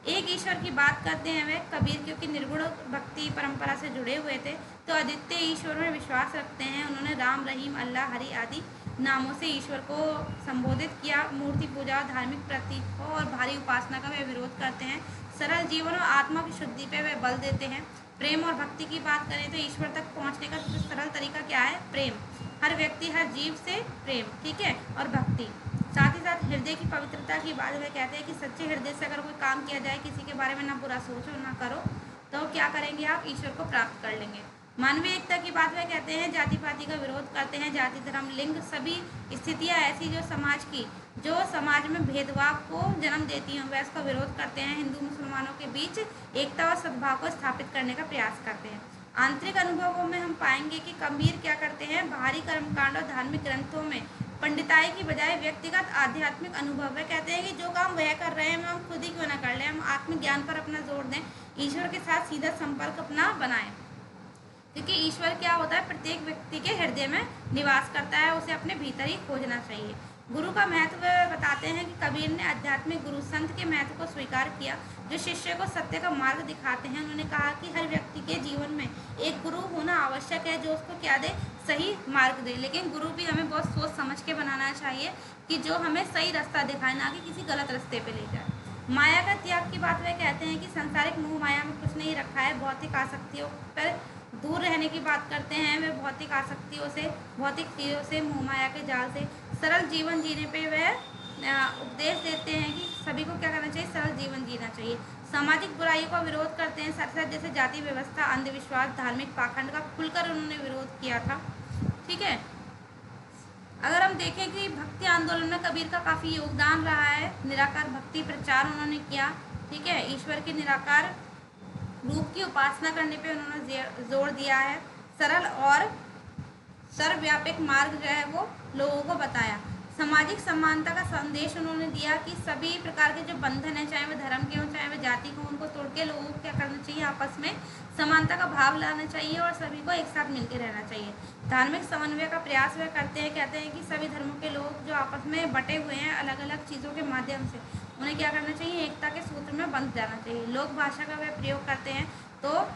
एक ईश्वर की बात करते हैं वे कबीर, क्योंकि निर्गुण भक्ति परंपरा से जुड़े हुए थे, तो अद्वितीय ईश्वर में विश्वास रखते हैं। उन्होंने राम, रहीम, अल्लाह, हरि आदि नामों से ईश्वर को संबोधित किया। मूर्ति पूजा, धार्मिक प्रतीकों और भारी उपासना का वे विरोध करते हैं। सरल जीवन और आत्मा की शुद्धि पे वे बल देते हैं। प्रेम और भक्ति की बात करें तो ईश्वर तक पहुंचने का सबसे सरल तरीका क्या है, प्रेम। हर व्यक्ति, हर जीव से प्रेम, ठीक है, और भक्ति। साथ ही साथ हृदय की पवित्रता की बात वे कहते हैं कि सच्चे हृदय से अगर कोई काम किया जाए, किसी के बारे में ना बुरा सोचो ना करो, तो क्या करेंगे आप, ईश्वर को प्राप्त कर लेंगे। मानवीय एकता की बात वे कहते हैं जाति पाति का विरोध करते हैं। जाति, धर्म, लिंग सभी स्थितियाँ ऐसी जो समाज में भेदभाव को जन्म देती हैं, वह इसका विरोध करते हैं। हिंदू मुसलमानों के बीच एकता और सद्भाव को स्थापित करने का प्रयास करते हैं। आंतरिक अनुभवों में हम पाएंगे कि कबीर क्या करते हैं, बाहरी कर्मकांड और धार्मिक ग्रंथों में पंडिताई की बजाय व्यक्तिगत आध्यात्मिक अनुभव वे कहते हैं कि जो काम वह कर रहे हैं हम खुद ही क्यों ना कर लें, हम आत्मज्ञान पर अपना जोर दें, ईश्वर के साथ सीधा संपर्क अपना बनाएं। क्योंकि ईश्वर क्या होता है, प्रत्येक व्यक्ति के हृदय में निवास करता है, उसे अपने भीतर ही खोजना चाहिए। गुरु का महत्व बताते हैं कि कबीर ने आध्यात्मिक गुरु संत के महत्व को स्वीकार किया, जो शिष्य को सत्य का मार्ग दिखाते हैं। उन्होंने कहा कि हर व्यक्ति के जीवन में एक गुरु होना आवश्यक है, जो उसको क्या दे, सही मार्ग दे। लेकिन गुरु भी हमें बहुत सोच समझ के बनाना चाहिए कि जो हमें सही रास्ता दिखाए, ना कि किसी गलत रास्ते पे ले जाए। माया का त्याग की बात वे कहते हैं कि संसारिक मोह माया में कुछ नहीं रखा है, भौतिक आसक्तियों पर दूर रहने की बात करते हैं। वे भौतिक आसक्तियों से, भौतिक चीज़ों से, मोह माया के जाल से सरल जीवन जीने पे वह उपदेश देते हैं कि सभी को क्या करना चाहिए, सरल जीवन जीना चाहिए। सामाजिक बुराइयों का विरोध करते हैं, साथ साथ जैसे जाति व्यवस्था, अंधविश्वास, धार्मिक पाखंड का खुलकर उन्होंने विरोध किया था। ठीक है, अगर हम देखें कि भक्ति आंदोलन में कबीर का काफ़ी योगदान रहा है। निराकार भक्ति प्रचार उन्होंने किया, ठीक है, ईश्वर के निराकार रूप की उपासना करने पे उन्होंने जोर दिया है। सरल और सर्वव्यापक मार्ग जो है वो लोगों को बताया। सामाजिक समानता का संदेश उन्होंने दिया कि सभी प्रकार के जो बंधन है, चाहे वह धर्म के हों चाहे वह जाति के हों, उनको तोड़ के लोगों को क्या करना चाहिए, आपस में समानता का भाव लाना चाहिए और सभी को एक साथ मिलकर रहना चाहिए। धार्मिक समन्वय का प्रयास वह करते हैं, कहते हैं कि सभी धर्मों के लोग जो आपस में बटे हुए हैं अलग अलग चीज़ों के माध्यम से, उन्हें क्या करना चाहिए, एकता के सूत्र में बंध जाना चाहिए। लोक भाषा का वह प्रयोग करते हैं, तो